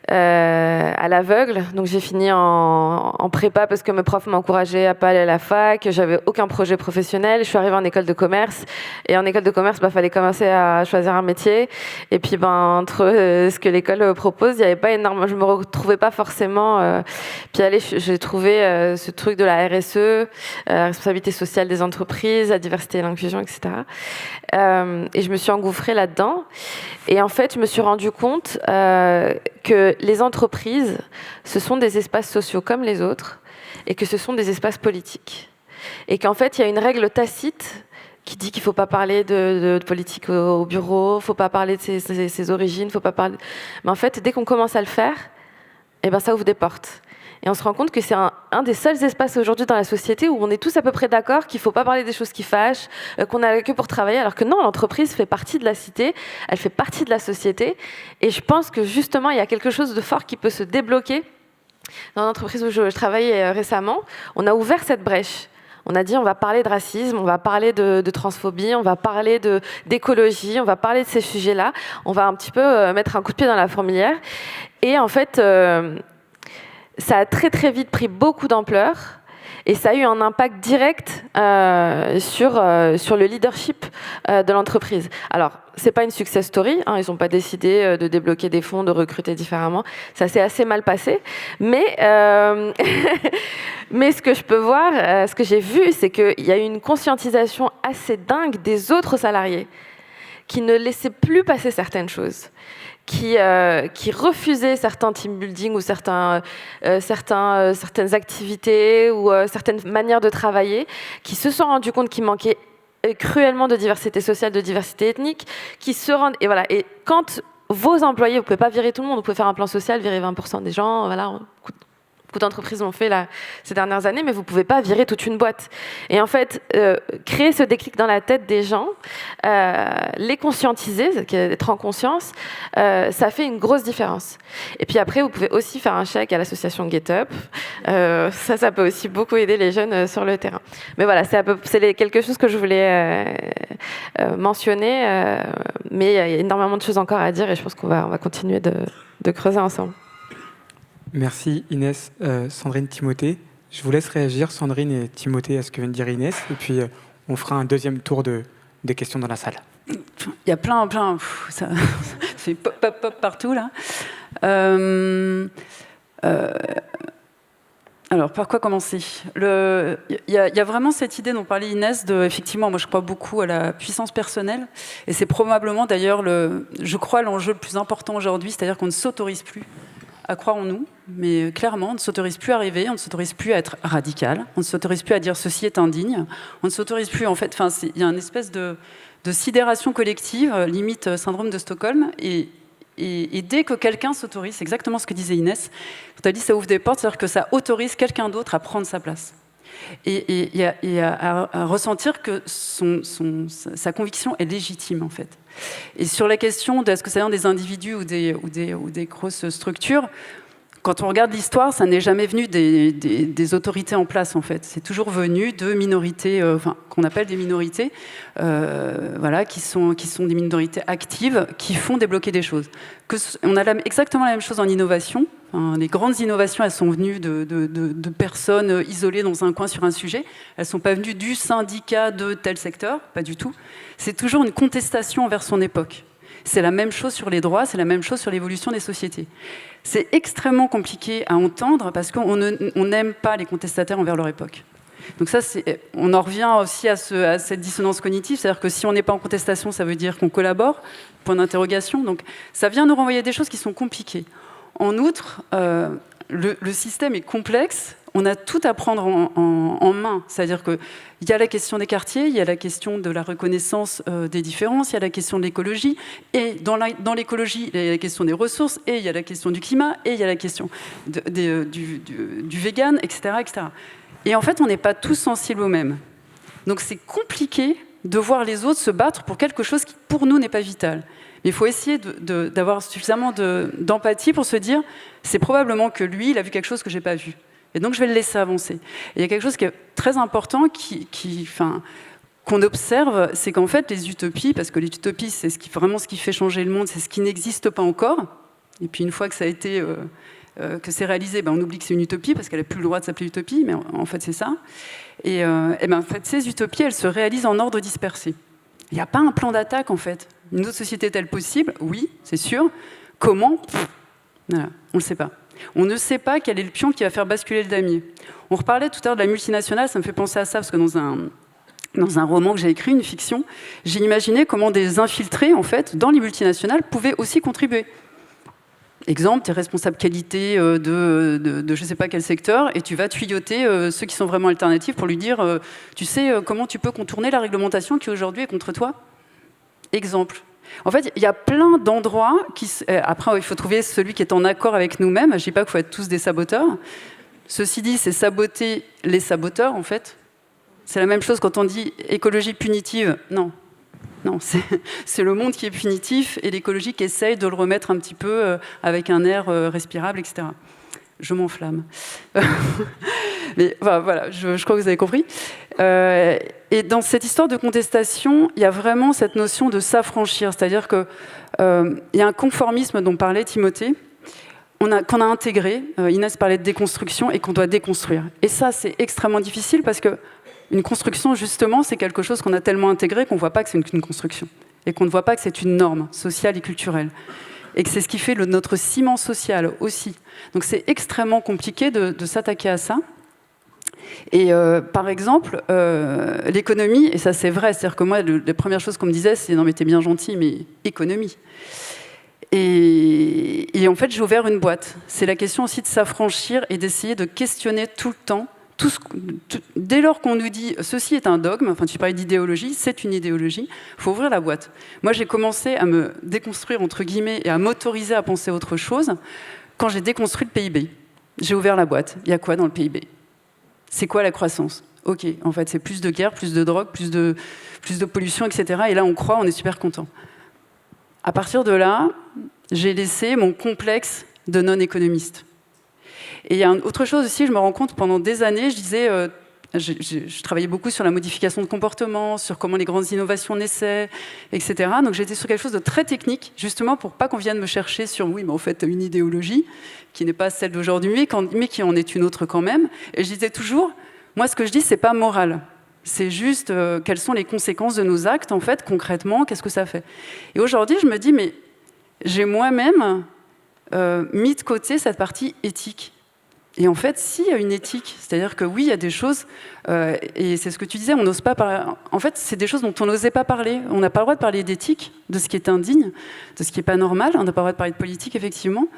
à l'aveugle. Donc j'ai fini en prépa parce que mes profs m'encourageaient à pas aller à la fac. J'avais aucun projet professionnel. Je suis arrivée en école de commerce. Et en école de commerce, fallait commencer à choisir un métier. Et puis entre ce que l'école propose, il n'y avait pas énormément. Je me retrouvais pas forcément. Puis j'ai trouvé ce truc de la RSE, la responsabilité sociale des entreprises, la diversité et l'inclusion, etc. Et je me suis engouffrée là-dedans. Et en fait, je me suis rendu compte que les entreprises, ce sont des espaces sociaux comme les autres, et que ce sont des espaces politiques. Et qu'en fait, il y a une règle tacite qui dit qu'il ne faut pas parler de politique au bureau, il ne faut pas parler de ses origines, faut pas parler... Mais en fait, dès qu'on commence à le faire, ça ouvre des portes. Et on se rend compte que c'est un des seuls espaces aujourd'hui dans la société où on est tous à peu près d'accord qu'il ne faut pas parler des choses qui fâchent, qu'on a que pour travailler, alors que non, l'entreprise fait partie de la cité, elle fait partie de la société. Et je pense que justement, il y a quelque chose de fort qui peut se débloquer. Dans l'entreprise où je travaillais récemment, on a ouvert cette brèche. On a dit on va parler de racisme, on va parler de transphobie, on va parler d'écologie, on va parler de ces sujets-là. On va un petit peu mettre un coup de pied dans la fourmilière. Et en fait... ça a très très vite pris beaucoup d'ampleur et ça a eu un impact direct sur le leadership de l'entreprise. Alors, c'est pas une success story, hein, ils n'ont pas décidé de débloquer des fonds, de recruter différemment. Ça s'est assez mal passé. Mais ce que je peux voir, ce que j'ai vu, c'est qu'il y a eu une conscientisation assez dingue des autres salariés qui ne laissaient plus passer certaines choses. Qui refusaient certains team building ou certaines activités ou certaines manières de travailler, qui se sont rendus compte qu'il manquait cruellement de diversité sociale, de diversité ethnique, qui se rendent... Et voilà. Et quand vos employés, vous ne pouvez pas virer tout le monde, vous pouvez faire un plan social, virer 20% des gens, voilà... Beaucoup d'entreprises l'ont fait ces dernières années, mais vous ne pouvez pas virer toute une boîte. Et en fait, créer ce déclic dans la tête des gens, les conscientiser, être en conscience, ça fait une grosse différence. Et puis après, vous pouvez aussi faire un chèque à l'association GetUp. Ça peut aussi beaucoup aider les jeunes sur le terrain. Mais voilà, c'est quelque chose que je voulais mentionner, mais il y a énormément de choses encore à dire et je pense qu'on va continuer de creuser ensemble. Merci Inès, Sandrine, Timothée. Je vous laisse réagir, Sandrine et Timothée, à ce que vient de dire Inès. Et puis, on fera un deuxième tour des questions dans la salle. Il y a plein, ça fait pop partout, là. Alors, par quoi commencer ? Il y a vraiment cette idée dont parlait Inès, effectivement, moi je crois beaucoup à la puissance personnelle. Et c'est probablement d'ailleurs, je crois, l'enjeu le plus important aujourd'hui, c'est-à-dire qu'on ne s'autorise plus à croire en nous, mais clairement, on ne s'autorise plus à rêver, on ne s'autorise plus à être radical, on ne s'autorise plus à dire ceci est indigne, on ne s'autorise plus, en fait, il y a une espèce de sidération collective, limite syndrome de Stockholm, et dès que quelqu'un s'autorise, c'est exactement ce que disait Inès, quand elle dit ça ouvre des portes, c'est-à-dire que ça autorise quelqu'un d'autre à prendre sa place. Et à ressentir que sa conviction est légitime, en fait. Et sur la question de est-ce que ça vient des individus ou des grosses structures, quand on regarde l'histoire, ça n'est jamais venu des autorités en place, en fait. C'est toujours venu de minorités, qu'on appelle des minorités, qui sont des minorités actives, qui font débloquer des choses. On a exactement la même chose en innovation. Les grandes innovations, elles sont venues de personnes isolées dans un coin sur un sujet. Elles ne sont pas venues du syndicat de tel secteur, pas du tout. C'est toujours une contestation envers son époque. C'est la même chose sur les droits, c'est la même chose sur l'évolution des sociétés. C'est extrêmement compliqué à entendre parce qu'on n'aime pas les contestataires envers leur époque. Donc ça, on en revient aussi à cette dissonance cognitive, c'est-à-dire que si on n'est pas en contestation, ça veut dire qu'on collabore, point d'interrogation. Donc ça vient nous renvoyer des choses qui sont compliquées. En outre, le système est complexe, on a tout à prendre en main. C'est-à-dire qu'il y a la question des quartiers, il y a la question de la reconnaissance des différences, il y a la question de l'écologie, et dans l'écologie, il y a la question des ressources, et il y a la question du climat, et il y a la question du vegan, etc., etc. Et en fait, on n'est pas tous sensibles au même. Donc c'est compliqué de voir les autres se battre pour quelque chose qui, pour nous, n'est pas vital. Mais il faut essayer d'avoir suffisamment d'empathie pour se dire c'est probablement que lui, il a vu quelque chose que je n'ai pas vu. Et donc, je vais le laisser avancer. Et il y a quelque chose qui est très important qu'on observe, c'est qu'en fait, les utopies, parce que les utopies, c'est vraiment ce qui fait changer le monde, c'est ce qui n'existe pas encore, Et puis une fois que ça a été, que c'est réalisé, on oublie que c'est une utopie parce qu'elle n'a plus le droit de s'appeler utopie, mais en fait c'est ça. Et en fait, ces utopies, elles se réalisent en ordre dispersé. Il n'y a pas un plan d'attaque en fait. Une autre société est-elle possible? Oui, c'est sûr. Comment? Voilà, on ne le sait pas. On ne sait pas quel est le pion qui va faire basculer le damier. On reparlait tout à l'heure de la multinationale, ça me fait penser à ça, parce que dans un roman que j'ai écrit, une fiction, j'ai imaginé comment des infiltrés, en fait, dans les multinationales, pouvaient aussi contribuer. Exemple, tu es responsable qualité de je ne sais pas quel secteur, et tu vas tuyauter ceux qui sont vraiment alternatifs pour lui dire tu sais comment tu peux contourner la réglementation qui aujourd'hui est contre toi? Exemple. En fait, il y a plein d'endroits qui... Après, il faut trouver celui qui est en accord avec nous-mêmes. Je ne dis pas qu'il faut être tous des saboteurs. Ceci dit, c'est saboter les saboteurs, en fait. C'est la même chose quand on dit écologie punitive. Non, c'est le monde qui est punitif et l'écologie qui essaye de le remettre un petit peu avec un air respirable, etc. Je m'enflamme. Mais voilà, je crois que vous avez compris. Et dans cette histoire de contestation, il y a vraiment cette notion de s'affranchir. C'est-à-dire qu'il y a un conformisme dont parlait Timothée, qu'on a intégré. Inès parlait de déconstruction et qu'on doit déconstruire. Et ça, c'est extrêmement difficile parce que une construction, justement, c'est quelque chose qu'on a tellement intégré qu'on ne voit pas que c'est une construction. Et qu'on ne voit pas que c'est une norme sociale et culturelle. Et que c'est ce qui fait notre ciment social aussi. Donc c'est extrêmement compliqué de s'attaquer à ça. Et par exemple, l'économie, et ça c'est vrai, c'est-à-dire que moi, la première chose qu'on me disait, c'est « non mais t'es bien gentil, mais économie ». Et en fait, j'ai ouvert une boîte. C'est la question aussi de s'affranchir et d'essayer de questionner tout le temps. Dès lors qu'on nous dit « ceci est un dogme », enfin tu parlais d'idéologie, c'est une idéologie, il faut ouvrir la boîte. Moi, j'ai commencé à me déconstruire, entre guillemets, et à m'autoriser à penser autre chose quand j'ai déconstruit le PIB. J'ai ouvert la boîte. Il y a quoi dans le PIB? C'est quoi la croissance? Ok, en fait, c'est plus de guerre, plus de drogue, plus de pollution, etc. Et là, on croit, on est super content. À partir de là, j'ai laissé mon complexe de non-économiste. Et il y a autre chose aussi, je me rends compte, pendant des années, je disais, je travaillais beaucoup sur la modification de comportement, sur comment les grandes innovations naissaient, etc. Donc j'étais sur quelque chose de très technique, justement pour pas qu'on vienne me chercher sur, oui, mais en fait, une idéologie qui n'est pas celle d'aujourd'hui, mais qui en est une autre quand même. Et je disais toujours, moi, ce que je dis, c'est pas moral. C'est juste quelles sont les conséquences de nos actes, en fait, concrètement, qu'est-ce que ça fait. Et aujourd'hui, je me dis, mais j'ai moi-même mis de côté cette partie éthique. Et en fait, s'il y a une éthique, c'est-à-dire que oui, il y a des choses, et c'est ce que tu disais, on n'ose pas parler. En fait, c'est des choses dont on n'osait pas parler. On n'a pas le droit de parler d'éthique, de ce qui est indigne, de ce qui n'est pas normal. On n'a pas le droit de parler de politique, effectivement.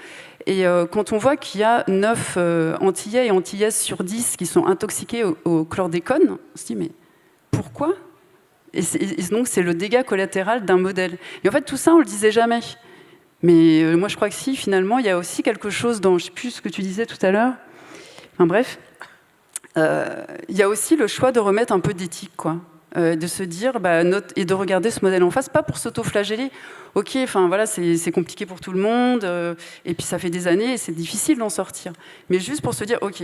Et quand on voit qu'il y a 9 Antillais et Antillaises sur 10 qui sont intoxiqués au chlordécone, on se dit, mais pourquoi? Et donc, c'est le dégât collatéral d'un modèle. Et en fait, tout ça, on ne le disait jamais. Mais moi, je crois que si, finalement, il y a aussi quelque chose dans, je ne sais plus ce que tu disais tout à l'heure. Enfin bref, il y a aussi le choix de remettre un peu d'éthique, quoi. De se dire, et de regarder ce modèle en face, pas pour s'auto-flageller. Ok, enfin voilà, c'est compliqué pour tout le monde, et puis ça fait des années, et c'est difficile d'en sortir. Mais juste pour se dire, ok,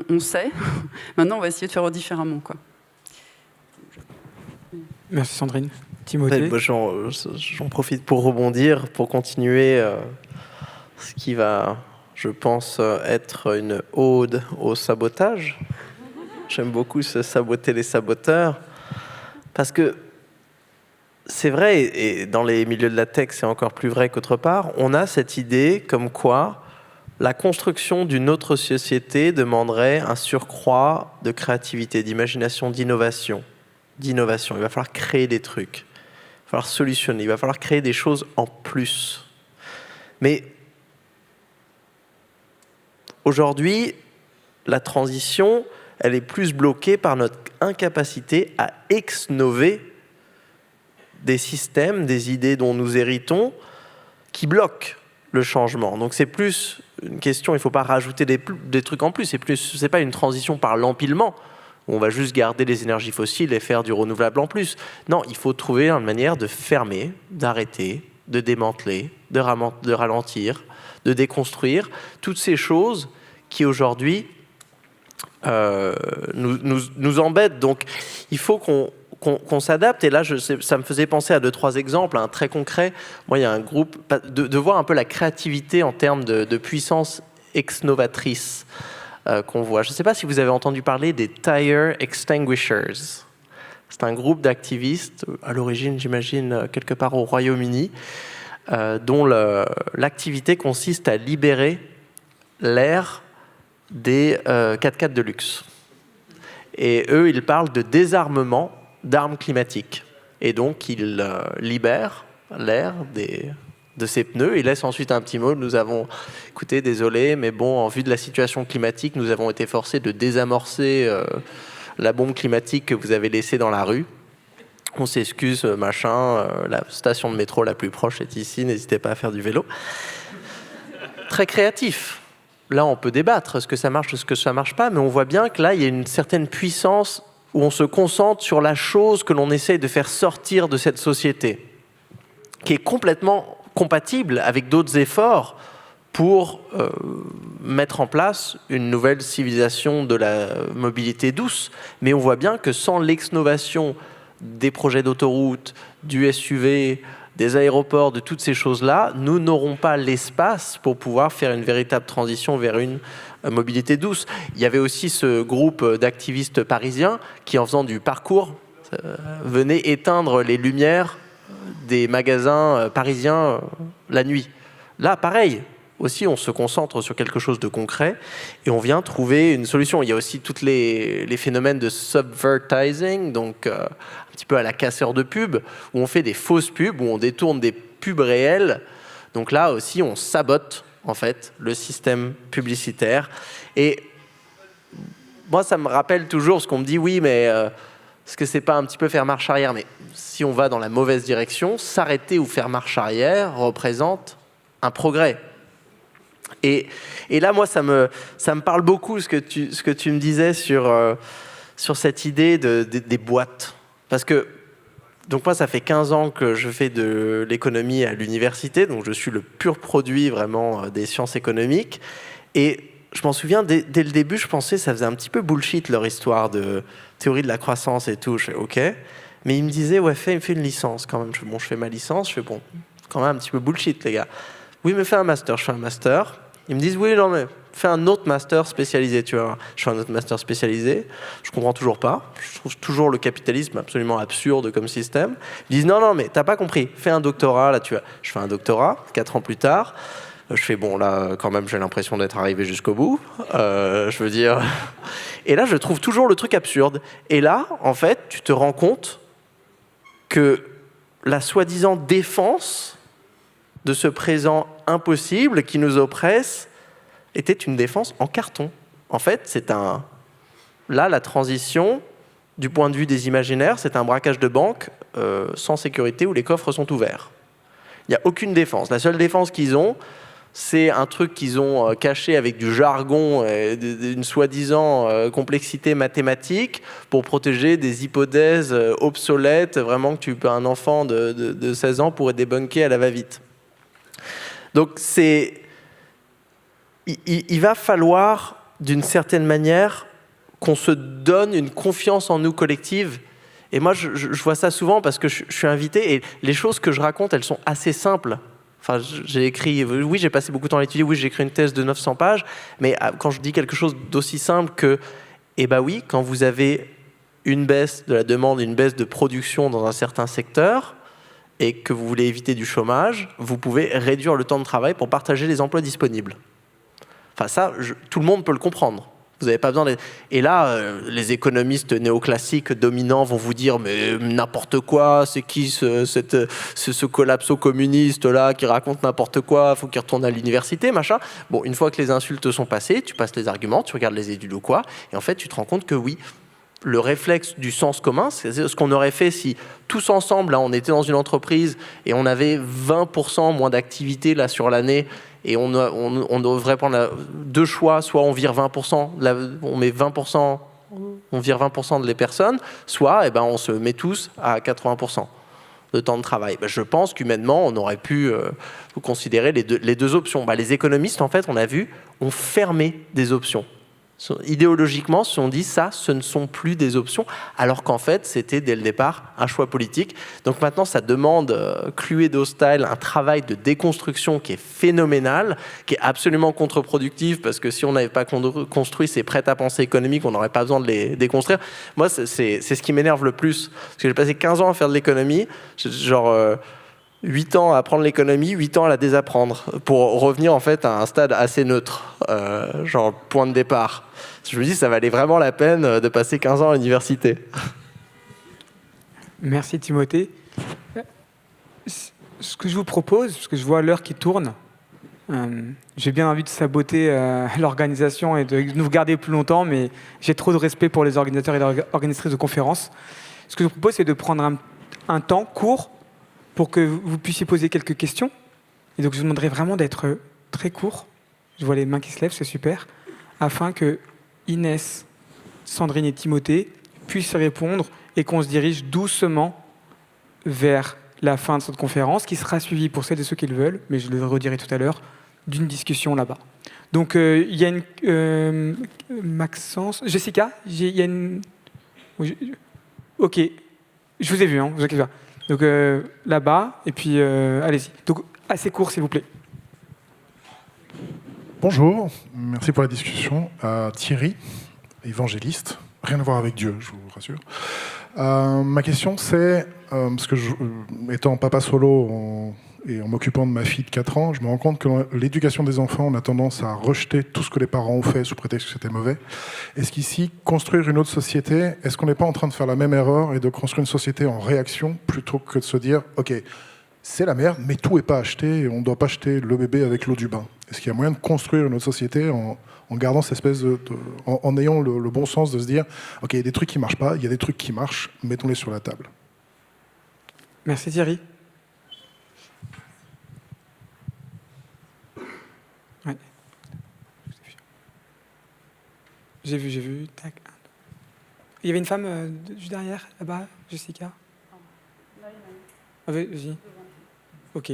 on sait, maintenant on va essayer de faire différemment, quoi. Merci Sandrine. Timothée. J'en profite pour rebondir, pour continuer ce qui va, je pense, être une ode au sabotage. J'aime beaucoup se saboter les saboteurs, parce que c'est vrai, et dans les milieux de la tech, c'est encore plus vrai qu'autre part, on a cette idée comme quoi la construction d'une autre société demanderait un surcroît de créativité, d'imagination, d'innovation. Il va falloir créer des trucs, il va falloir solutionner, il va falloir créer des choses en plus. Mais aujourd'hui, la transition, elle est plus bloquée par notre incapacité à exnover des systèmes, des idées dont nous héritons, qui bloquent le changement. Donc c'est plus une question, il ne faut pas rajouter des trucs en plus, c'est pas une transition par l'empilement, où on va juste garder les énergies fossiles et faire du renouvelable en plus. Non, il faut trouver une manière de fermer, d'arrêter, de démanteler, de ralentir, de déconstruire, toutes ces choses qui aujourd'hui nous embêtent. Donc il faut qu'on qu'on s'adapte. Et là, ça me faisait penser à 2-3 exemples, très concrets. Moi, il y a un groupe, de voir un peu la créativité en termes de puissance ex-novatrice qu'on voit. Je ne sais pas si vous avez entendu parler des Tire Extinguishers. C'est un groupe d'activistes, à l'origine, j'imagine, quelque part au Royaume-Uni, dont l'activité consiste à libérer l'air des 4x4 de luxe. Et eux, ils parlent de désarmement d'armes climatiques. Et donc, ils libèrent l'air de ces pneus. Ils laissent ensuite un petit mot. Nous avons, écoutez, désolé, mais bon, en vue de la situation climatique, nous avons été forcés de désamorcer la bombe climatique que vous avez laissée dans la rue. On s'excuse, machin. La station de métro la plus proche est ici. N'hésitez pas à faire du vélo. Très créatif. Là, on peut débattre, est-ce que ça marche, est-ce que ça marche pas, mais on voit bien que là, il y a une certaine puissance où on se concentre sur la chose que l'on essaye de faire sortir de cette société, qui est complètement compatible avec d'autres efforts pour mettre en place une nouvelle civilisation de la mobilité douce. Mais on voit bien que sans l'exnovation des projets d'autoroute, du SUV, des aéroports, de toutes ces choses-là, nous n'aurons pas l'espace pour pouvoir faire une véritable transition vers une mobilité douce. Il y avait aussi ce groupe d'activistes parisiens qui, en faisant du parcours, venaient éteindre les lumières des magasins parisiens la nuit. Là, pareil, aussi, on se concentre sur quelque chose de concret et on vient trouver une solution. Il y a aussi tous les phénomènes de subvertising, donc un petit peu à la casseur de pub, où on fait des fausses pubs, où on détourne des pubs réelles. Donc là aussi, on sabote en fait le système publicitaire. Et moi, ça me rappelle toujours ce qu'on me dit, oui, mais est-ce que c'est pas un petit peu faire marche arrière? Mais si on va dans la mauvaise direction, s'arrêter ou faire marche arrière représente un progrès. Et là, moi, ça me parle beaucoup ce que tu me disais sur cette idée des boîtes. Parce que, donc moi, ça fait 15 ans que je fais de l'économie à l'université, donc je suis le pur produit vraiment des sciences économiques. Et je m'en souviens, dès le début, je pensais que ça faisait un petit peu bullshit leur histoire de théorie de la croissance et tout. Je fais OK. Mais ils me disaient, ouais, fais une licence quand même. Je fais ma licence. Je fais bon, quand même un petit peu bullshit, les gars. Oui, mais fais un master. Je fais un master. Ils me disent, oui, non, mais fais un autre master spécialisé, tu vois. Je fais un autre master spécialisé. Je comprends toujours pas. Je trouve toujours le capitalisme absolument absurde comme système. Ils disent, non, mais t'as pas compris. Fais un doctorat, là, tu vois. Je fais un doctorat, 4 ans plus tard. Je fais, bon, là, quand même, j'ai l'impression d'être arrivé jusqu'au bout. Je veux dire... Et là, je trouve toujours le truc absurde. Et là, en fait, tu te rends compte que la soi-disant défense de ce présent impossible qui nous oppresse était une défense en carton. En fait, là, la transition, du point de vue des imaginaires, c'est un braquage de banque sans sécurité où les coffres sont ouverts. Il n'y a aucune défense. La seule défense qu'ils ont, c'est un truc qu'ils ont caché avec du jargon et d'une soi-disant complexité mathématique pour protéger des hypothèses obsolètes, vraiment que un enfant de 16 ans pourrait débunker à la va-vite. Donc il va falloir, d'une certaine manière, qu'on se donne une confiance en nous collective. Et moi, je vois ça souvent parce que je suis invité et les choses que je raconte, elles sont assez simples. Enfin, j'ai passé beaucoup de temps à l'étudier, oui, j'ai écrit une thèse de 900 pages, mais quand je dis quelque chose d'aussi simple que, oui, quand vous avez une baisse de la demande, une baisse de production dans un certain secteur, et que vous voulez éviter du chômage, vous pouvez réduire le temps de travail pour partager les emplois disponibles. Enfin, ça, tout le monde peut le comprendre. Vous n'avez pas besoin d'être... Et là, les économistes néoclassiques dominants vont vous dire « mais n'importe quoi, c'est qui ce collapso communiste-là qui raconte n'importe quoi, il faut qu'il retourne à l'université, machin ». Bon, une fois que les insultes sont passées, tu passes les arguments, tu regardes les études ou quoi, et en fait, tu te rends compte que oui, le réflexe du sens commun, c'est ce qu'on aurait fait si tous ensemble, là, on était dans une entreprise et on avait 20% moins d'activité là sur l'année et on devrait prendre deux choix, soit on vire 20%, on met 20%, on vire 20% des personnes, soit on se met tous à 80% de temps de travail. Je pense qu'humainement, on aurait pu considérer les deux options. Les économistes, en fait, on a vu, ont fermé des options. Idéologiquement, si on dit ça, ce ne sont plus des options, alors qu'en fait, c'était dès le départ un choix politique. Donc maintenant, ça demande, Cluedo style, un travail de déconstruction qui est phénoménal, qui est absolument contre-productif, parce que si on n'avait pas construit ces prêt-à-penser économiques, on n'aurait pas besoin de les déconstruire. Moi, c'est ce qui m'énerve le plus, parce que j'ai passé 15 ans à faire de l'économie, genre 8 ans à apprendre l'économie, 8 ans à la désapprendre, pour revenir en fait à un stade assez neutre, genre point de départ. Je me dis, ça valait vraiment la peine de passer 15 ans à l'université. Merci Timothée. Ce que je vous propose, parce que je vois l'heure qui tourne, j'ai bien envie de saboter l'organisation et de nous garder plus longtemps, mais j'ai trop de respect pour les organisateurs et les organisatrices de conférences. Ce que je vous propose, c'est de prendre un temps court pour que vous puissiez poser quelques questions. Et donc, je vous demanderai vraiment d'être très court. Je vois les mains qui se lèvent, c'est super. Afin que Inès, Sandrine et Timothée puissent répondre et qu'on se dirige doucement vers la fin de cette conférence, qui sera suivie, pour celles et ceux qui le veulent, mais je le redirai tout à l'heure, d'une discussion là-bas. Donc, il y a une... Maxence... Jessica, il y a une... Ok, je vous ai vu, hein, vous inquiétez pas. Donc là-bas, et puis allez-y. Donc assez court, s'il vous plaît. Bonjour, merci pour la discussion. Thierry, évangéliste, rien à voir avec Dieu, je vous rassure. Ma question c'est, parce que étant papa solo et en m'occupant de ma fille de 4 ans, je me rends compte que l'éducation des enfants, on a tendance à rejeter tout ce que les parents ont fait sous prétexte que c'était mauvais. Est-ce qu'ici, construire une autre société, est-ce qu'on n'est pas en train de faire la même erreur et de construire une société en réaction plutôt que de se dire, ok, c'est la merde, mais tout n'est pas acheté et on ne doit pas jeter le bébé avec l'eau du bain. Est-ce qu'il y a moyen de construire une autre société en gardant cette espèce en ayant le bon sens de se dire, ok, il y a des trucs qui ne marchent pas, il y a des trucs qui marchent, mettons-les sur la table. Merci Thierry. Ouais. J'ai vu. Tac. Il y avait une femme juste derrière, là-bas, Jessica. Ah, vas-y. Ok.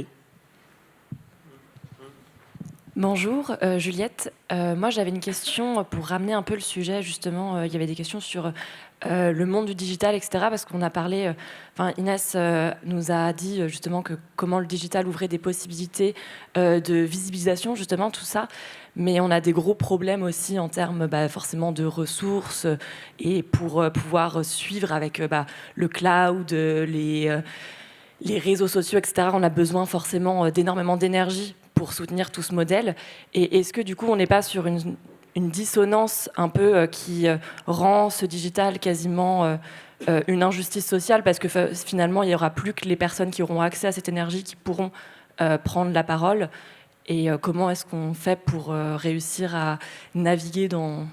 Bonjour, Juliette. Moi, j'avais une question pour ramener un peu le sujet, justement. Il y avait des questions sur le monde du digital, etc. Parce qu'on a parlé... Inès nous a dit, justement, que comment le digital ouvrait des possibilités de visibilisation, justement, tout ça. Mais on a des gros problèmes aussi en termes, forcément, de ressources. Et pour pouvoir suivre avec le cloud, les réseaux sociaux, etc., on a besoin forcément d'énormément d'énergie pour soutenir tout ce modèle. Et est-ce que du coup on n'est pas sur une dissonance un peu qui rend ce digital quasiment une injustice sociale, parce que finalement il n'y aura plus que les personnes qui auront accès à cette énergie qui pourront prendre la parole, et comment est-ce qu'on fait pour réussir à naviguer dans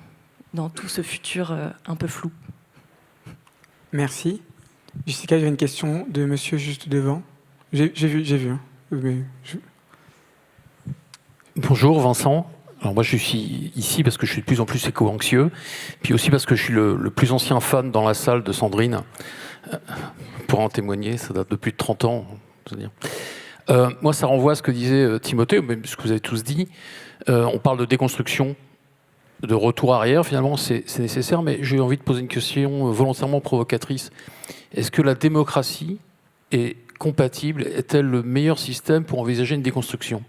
tout ce futur un peu flou? Merci. Jessica, j'ai une question de monsieur juste devant. J'ai vu. Hein. Bonjour Vincent. Alors moi je suis ici parce que je suis de plus en plus éco-anxieux, puis aussi parce que je suis le plus ancien fan dans la salle de Sandrine. Pour en témoigner, ça date de plus de 30 ans. Moi ça renvoie à ce que disait Timothée, même ce que vous avez tous dit. On parle de déconstruction, de retour arrière, finalement c'est nécessaire, mais j'ai envie de poser une question volontairement provocatrice. Est-ce que la démocratie est compatible, est-elle le meilleur système pour envisager une déconstruction ?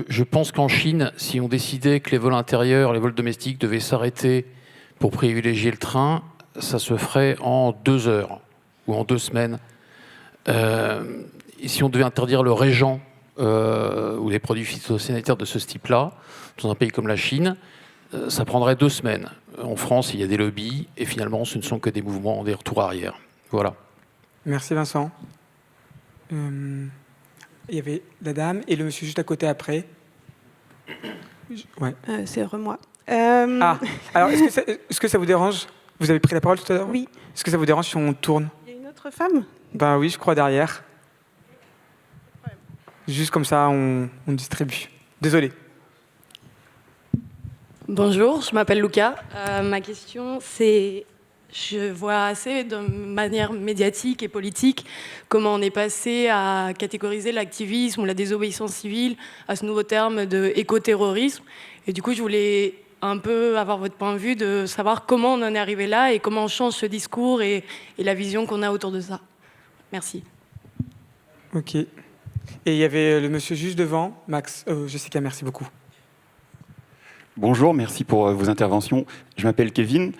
Je pense qu'en Chine, si on décidait que les vols intérieurs, les vols domestiques devaient s'arrêter pour privilégier le train, ça se ferait en 2 heures ou en 2 semaines. Et si on devait interdire le régent ou les produits phytosanitaires de ce type-là, dans un pays comme la Chine, ça prendrait 2 semaines. En France, il y a des lobbies et finalement, ce ne sont que des mouvements, des retours arrière. Voilà. Merci Vincent. Il y avait la dame et le monsieur juste à côté après. Ouais. C'est moi. Alors est-ce que ça vous dérange? Vous avez pris la parole tout à l'heure? Oui. Est-ce que ça vous dérange si on tourne? Il y a une autre femme? Ben oui, je crois derrière. Juste comme ça, on distribue. Désolé. Bonjour, je m'appelle Luca. Ma question, c'est... Je vois assez de manière médiatique et politique comment on est passé à catégoriser l'activisme ou la désobéissance civile à ce nouveau terme de écoterrorisme. Et du coup, je voulais un peu avoir votre point de vue, de savoir comment on en est arrivé là et comment on change ce discours et la vision qu'on a autour de ça. Merci. Ok. Et il y avait le monsieur juste devant, Max. Jessica, merci beaucoup. Bonjour, merci pour vos interventions. Je m'appelle Kevin.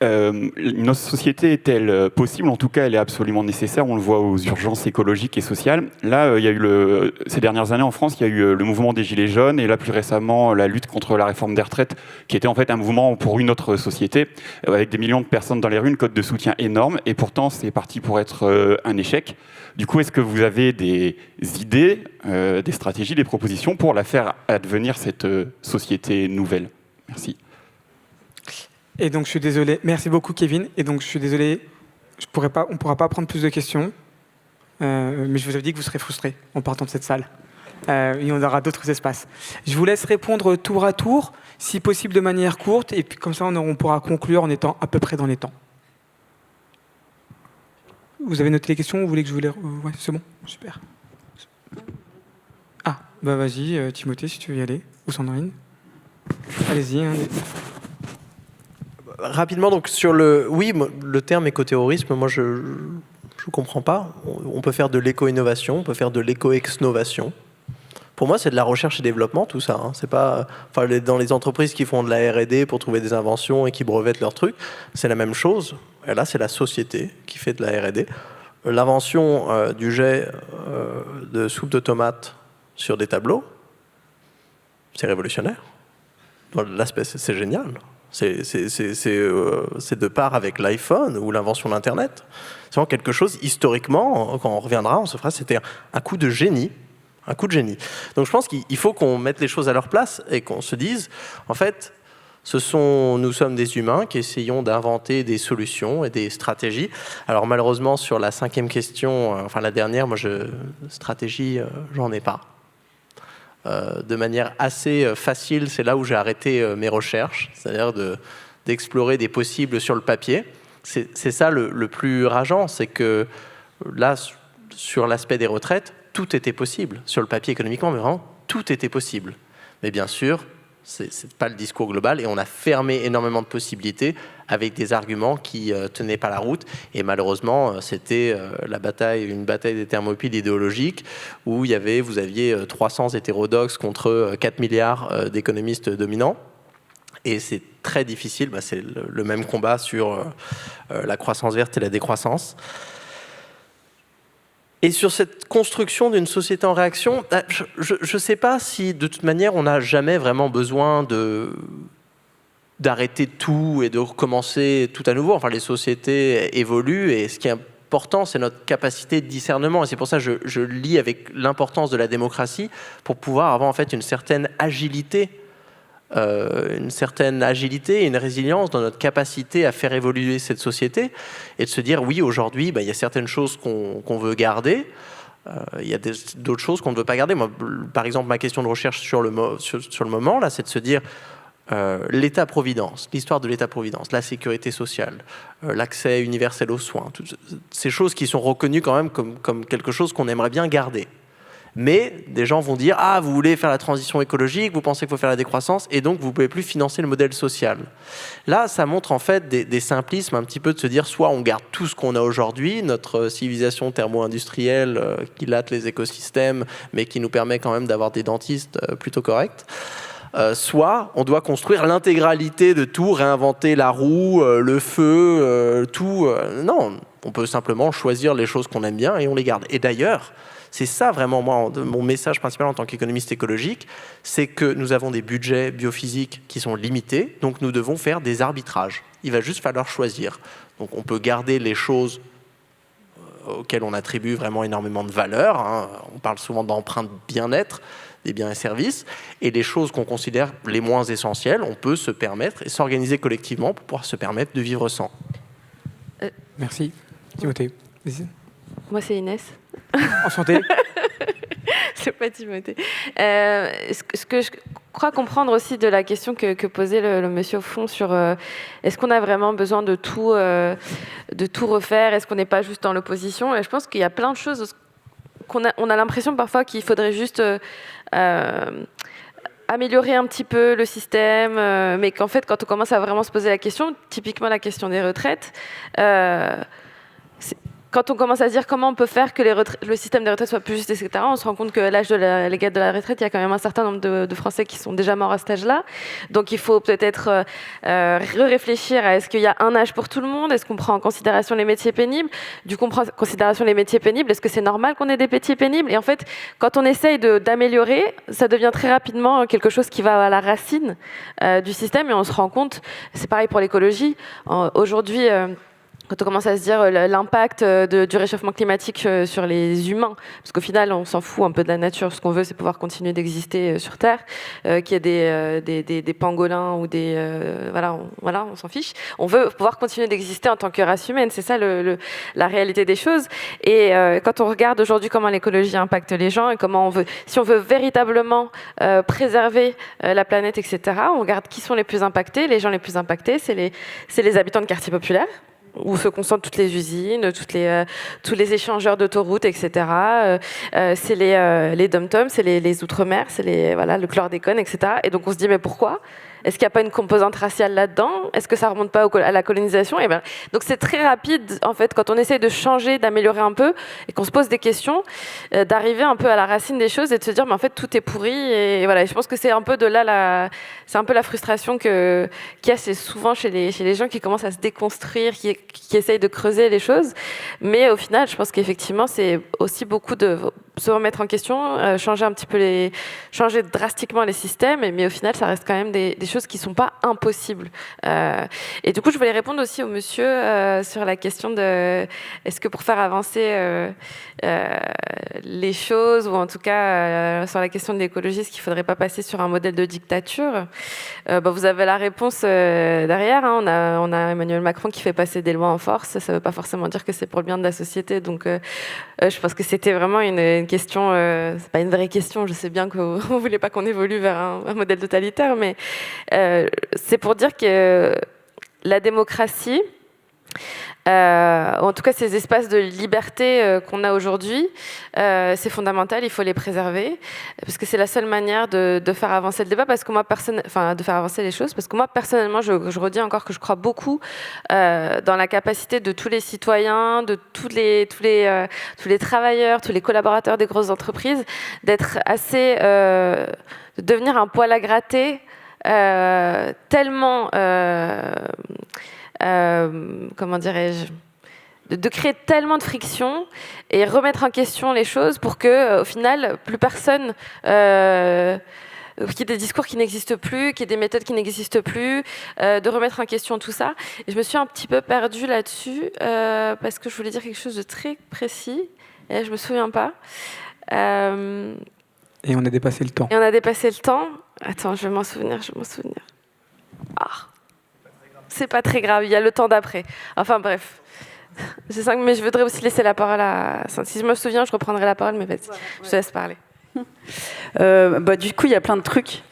Notre société est-elle possible? En tout cas, elle est absolument nécessaire. On le voit aux urgences écologiques et sociales. Là, il y a eu ces dernières années en France, il y a eu le mouvement des Gilets jaunes et là, plus récemment, la lutte contre la réforme des retraites, qui était en fait un mouvement pour une autre société, avec des millions de personnes dans les rues, une cote de soutien énorme. Et pourtant, c'est parti pour être un échec. Du coup, est-ce que vous avez des idées, des stratégies, des propositions pour la faire advenir, cette société nouvelle? Merci. Et donc, je suis désolé. Merci beaucoup, Kevin. Et donc, je suis désolé, on ne pourra pas prendre plus de questions. Mais je vous avais dit que vous serez frustrés en partant de cette salle. Et on aura d'autres espaces. Je vous laisse répondre tour à tour, si possible de manière courte. Et puis, comme ça, on pourra conclure en étant à peu près dans les temps. Vous avez noté les questions? Vous voulez que je vous les... Ouais, c'est bon, super. Ah, bah vas-y, Timothée, si tu veux y aller. Ou Sandrine. Allez-y. Hein. Rapidement, donc sur le terme écoterrorisme, moi je comprends pas. On peut faire de l'éco-innovation, on peut faire de l'éco-exnovation. Pour moi, c'est de la recherche et développement, tout ça. Hein. C'est pas, dans les entreprises qui font de la R&D pour trouver des inventions et qui brevettent leurs trucs, c'est la même chose. Et là, c'est la société qui fait de la R&D. L'invention du jet de soupe de tomates sur des tableaux, c'est révolutionnaire. Dans l'aspect, c'est génial. C'est de part avec l'iPhone ou l'invention d'Internet. C'est vraiment quelque chose, historiquement, quand on reviendra, on se fera, c'était un coup de génie. Un coup de génie. Donc je pense qu'il faut qu'on mette les choses à leur place et qu'on se dise, en fait, nous sommes des humains qui essayons d'inventer des solutions et des stratégies. Alors malheureusement, sur la 5e question, la dernière, stratégie, j'en ai pas. De manière assez facile, c'est là où j'ai arrêté mes recherches, c'est-à-dire d'explorer des possibles sur le papier. C'est ça le plus rageant, c'est que là, sur l'aspect des retraites, tout était possible, sur le papier économiquement, mais vraiment, tout était possible. Mais bien sûr, c'est pas le discours global, et on a fermé énormément de possibilités avec des arguments qui tenaient pas la route. Et malheureusement, c'était une bataille des Thermopyles idéologiques où vous aviez 300 hétérodoxes contre 4 milliards d'économistes dominants. Et c'est très difficile, c'est le même combat sur la croissance verte et la décroissance. Et sur cette construction d'une société en réaction, je ne sais pas si, de toute manière, on n'a jamais vraiment besoin d'arrêter tout et de recommencer tout à nouveau. Enfin, les sociétés évoluent et ce qui est important, c'est notre capacité de discernement. Et c'est pour ça que je lis avec l'importance de la démocratie pour pouvoir avoir en fait une certaine agilité et une résilience dans notre capacité à faire évoluer cette société et de se dire oui, aujourd'hui, il y a certaines choses qu'on veut garder, il y a d'autres choses qu'on ne veut pas garder. Moi, par exemple, ma question de recherche sur le moment, là, c'est de se dire l'État-providence, l'histoire de l'État-providence, la sécurité sociale, l'accès universel aux soins, toutes ces choses qui sont reconnues quand même comme quelque chose qu'on aimerait bien garder. Mais des gens vont dire « Ah, vous voulez faire la transition écologique, vous pensez qu'il faut faire la décroissance, et donc vous ne pouvez plus financer le modèle social. » Là, ça montre en fait des simplismes un petit peu de se dire soit on garde tout ce qu'on a aujourd'hui, notre civilisation thermo-industrielle qui latte les écosystèmes, mais qui nous permet quand même d'avoir des dentistes plutôt corrects, soit on doit construire l'intégralité de tout, réinventer la roue, le feu, tout. Non, on peut simplement choisir les choses qu'on aime bien et on les garde. Et d'ailleurs, c'est ça vraiment mon message principal en tant qu'économiste écologique, c'est que nous avons des budgets biophysiques qui sont limités, donc nous devons faire des arbitrages. Il va juste falloir choisir. Donc on peut garder les choses auxquelles on attribue vraiment énormément de valeur, hein. On parle souvent d'empreinte bien-être, des biens et services, et les choses qu'on considère les moins essentielles, on peut se permettre et s'organiser collectivement pour pouvoir se permettre de vivre sans. Merci. Timothée. Moi, c'est Inès. Enchantée. C'est pas Timothée. Ce que je crois comprendre aussi de la question que posait le monsieur au fond sur est-ce qu'on a vraiment besoin de tout refaire, est-ce qu'on n'est pas juste dans l'opposition, et je pense qu'il y a plein de choses on a l'impression parfois qu'il faudrait juste améliorer un petit peu le système, mais qu'en fait, quand on commence à vraiment se poser la question, typiquement la question des retraites, quand on commence à se dire comment on peut faire que le système des retraites soit plus juste, etc., on se rend compte que l'âge légal de la retraite, il y a quand même un certain nombre de Français qui sont déjà morts à cet âge-là. Donc il faut peut-être réfléchir à est-ce qu'il y a un âge pour tout le monde, est-ce qu'on prend en considération les métiers pénibles, du coup on prend en considération les métiers pénibles, est-ce que c'est normal qu'on ait des métiers pénibles? Et en fait, quand on essaye d'améliorer, ça devient très rapidement quelque chose qui va à la racine du système, et on se rend compte, c'est pareil pour l'écologie, aujourd'hui... quand on commence à se dire l'impact du réchauffement climatique sur les humains, parce qu'au final, on s'en fout un peu de la nature. Ce qu'on veut, c'est pouvoir continuer d'exister sur Terre, qu'il y ait des pangolins ou des... voilà, on s'en fiche. On veut pouvoir continuer d'exister en tant que race humaine. C'est ça la réalité des choses. Et quand on regarde aujourd'hui comment l'écologie impacte les gens et comment on veut... Si on veut véritablement préserver la planète, etc., on regarde qui sont les plus impactés. Les gens les plus impactés, c'est les habitants de quartiers populaires, où se concentrent toutes les usines, tous les échangeurs d'autoroutes, etc. C'est les dom-toms, c'est les outre-mer, c'est le chlordécone, etc. Et donc on se dit, mais pourquoi ? Est-ce qu'il n'y a pas une composante raciale là-dedans? Est-ce que ça ne remonte pas à la colonisation? Et ben, donc c'est très rapide, en fait, quand on essaie de changer, d'améliorer un peu, et qu'on se pose des questions, d'arriver un peu à la racine des choses et de se dire, mais en fait, tout est pourri. Et voilà, je pense que c'est un peu de là, c'est un peu la frustration qu'il y a souvent chez les gens qui commencent à se déconstruire, qui essayent de creuser les choses. Mais au final, je pense qu'effectivement, c'est aussi beaucoup de se remettre en question, changer drastiquement les systèmes, mais au final, ça reste quand même des choses qui ne sont pas impossibles. Et du coup, je voulais répondre aussi au monsieur sur la question de est-ce que pour faire avancer les choses, ou en tout cas sur la question de l'écologie, est-ce qu'il ne faudrait pas passer sur un modèle de dictature? Vous avez la réponse derrière. On a Emmanuel Macron qui fait passer des lois en force. Ça ne veut pas forcément dire que c'est pour le bien de la société. Donc, je pense que c'était vraiment une question, c'est pas une vraie question, je sais bien que vous ne voulez pas qu'on évolue vers un modèle totalitaire, mais c'est pour dire que la démocratie, en tout cas ces espaces de liberté qu'on a aujourd'hui, c'est fondamental, il faut les préserver, parce que c'est la seule manière de faire avancer le débat, parce que moi, de faire avancer les choses, parce que moi personnellement, je redis encore que je crois beaucoup dans la capacité de tous les citoyens, de tous les travailleurs, tous les collaborateurs des grosses entreprises, d'être assez, de devenir un poil à gratter, tellement comment dirais-je, de créer tellement de friction et remettre en question les choses pour que, au final, plus personne, qu'il y ait des discours qui n'existent plus, qu'il y ait des méthodes qui n'existent plus, de remettre en question tout ça. Et je me suis un petit peu perdue là-dessus parce que je voulais dire quelque chose de très précis et je me souviens pas. Et on a dépassé le temps. Attends, je vais m'en souvenir. Ah. C'est pas très grave, il y a le temps d'après. Enfin bref. Mais je voudrais aussi laisser la parole à... Si je me souviens, je reprendrai la parole, mais vas-y, je te laisse parler. Du coup, il y a plein de trucs.